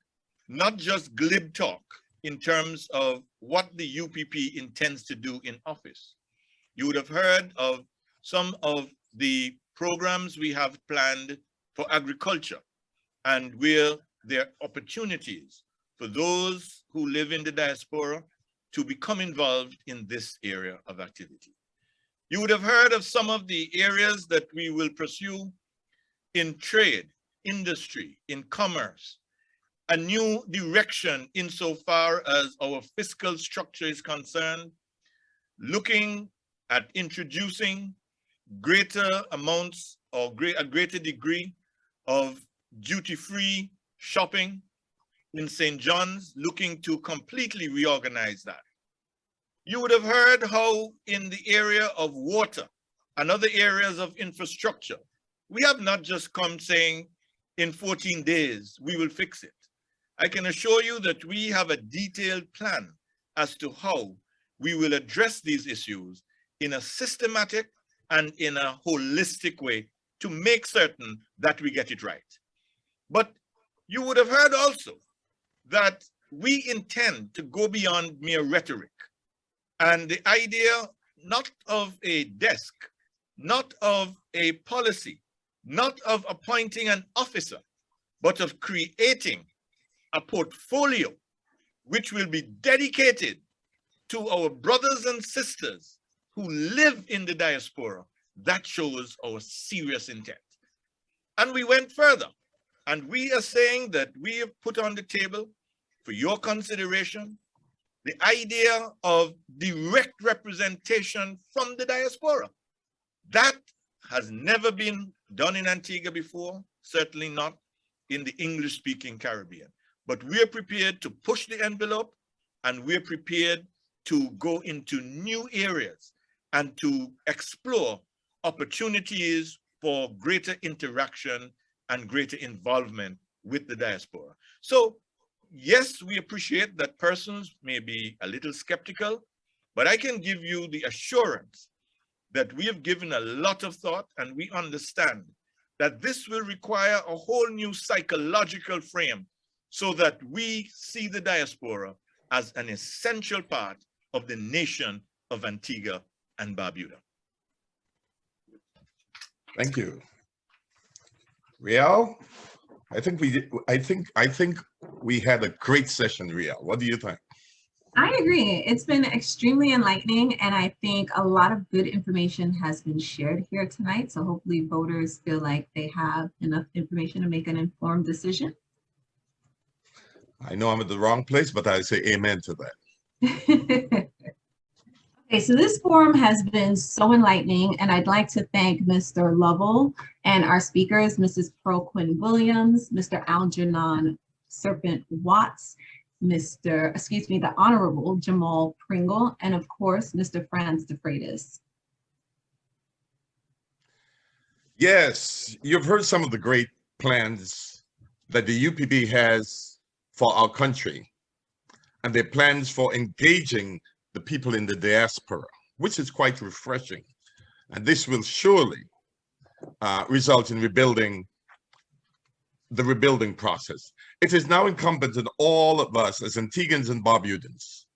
not just glib talk in terms of what the UPP intends to do in office. You would have heard of some of the programs we have planned for agriculture and where there are opportunities for those who live in the diaspora to become involved in this area of activity. You would have heard of some of the areas that we will pursue in trade, industry, in commerce, a new direction insofar as our fiscal structure is concerned, looking at introducing greater amounts or a greater degree of duty-free shopping in St. John's, looking to completely reorganize that. You would have heard how in the area of water and other areas of infrastructure, we have not just come saying in 14 days, we will fix it. I can assure you that we have a detailed plan as to how we will address these issues in a systematic and in a holistic way to make certain that we get it right. But you would have heard also that we intend to go beyond mere rhetoric and the idea not of a desk, not of a policy, not of appointing an officer, but of creating a portfolio which will be dedicated to our brothers and sisters who live in the diaspora. That shows our serious intent. And we went further, and we are saying that we have put on the table for your consideration the idea of direct representation from the diaspora. That has never been done in Antigua before, certainly not in the English-speaking Caribbean. but we're prepared to push the envelope, and we're prepared to go into new areas and to explore opportunities for greater interaction and greater involvement with the diaspora. So yes, we appreciate that persons may be a little skeptical, but I can give you the assurance that we have given a lot of thought, and we understand that this will require a whole new psychological frame so that we see the diaspora as an essential part of the nation of Antigua and Barbuda. Thank you. Real, I think we had a great session, Real. What do you think? I agree. It's been extremely enlightening, and I think a lot of good information has been shared here tonight. So hopefully voters feel like they have enough information to make an informed decision. I know I'm at the wrong place, but I say amen to that. Okay, so this forum has been so enlightening, and I'd like to thank Mr. Lovell and our speakers, Mrs. Pearl Quinn-Williams, Mr. Algernon Serpent Watts, the Honorable Jamale Pringle, and of course, Mr. Franz DeFreitas. Yes, you've heard some of the great plans that the UPB has for our country, and their plans for engaging the people in the diaspora, which is quite refreshing. And this will surely result in the rebuilding process. It is now incumbent on all of us as Antiguans and Barbudans,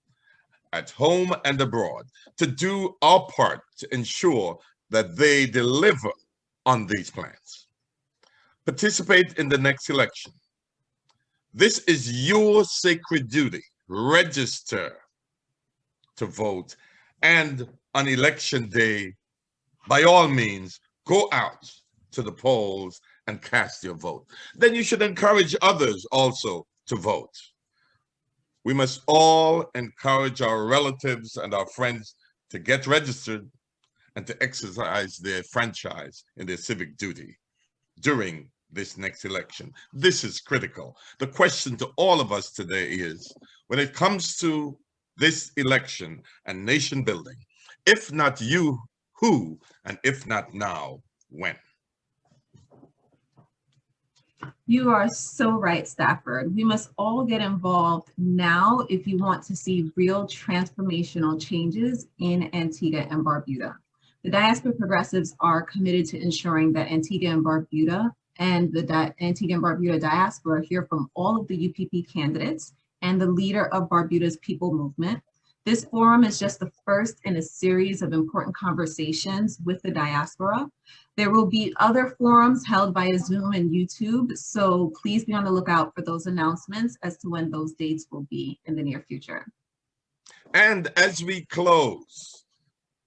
at home and abroad, to do our part to ensure that they deliver on these plans. Participate in the next election. This is your sacred duty. Register to vote, and on election day, by all means, go out to the polls and cast your vote. Then you should encourage others also to vote. We must all encourage our relatives and our friends to get registered and to exercise their franchise in their civic duty during this next election. This is critical. The question to all of us today is, when it comes to this election and nation building, if not you, who? And if not now, when? You are so right, Stafford. We must all get involved now if you want to see real transformational changes in Antigua and Barbuda. The Diaspora Progressives are committed to ensuring that Antigua and Barbuda and the Antigua and Barbuda diaspora hear from all of the UPP candidates and the leader of Barbuda's People Movement. This forum is just the first in a series of important conversations with the diaspora. There will be other forums held via Zoom and YouTube, so please be on the lookout for those announcements as to when those dates will be in the near future. And as we close,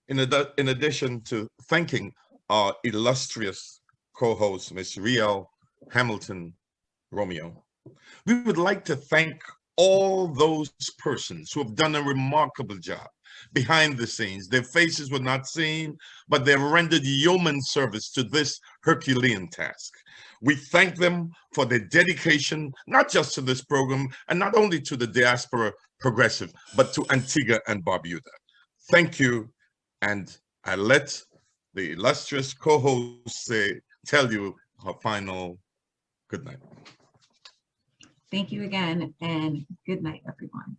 in addition to thanking our illustrious co-host, Ms. Real Hamilton-Romeo, we would like to thank all those persons who have done a remarkable job behind the scenes. Their faces were not seen, but they rendered yeoman service to this Herculean task. We thank them for their dedication, not just to this program, and not only to the Diaspora Progressive, but to Antigua and Barbuda. Thank you, and I let the illustrious co-host tell you her final good night. Thank you again, and good night, everyone.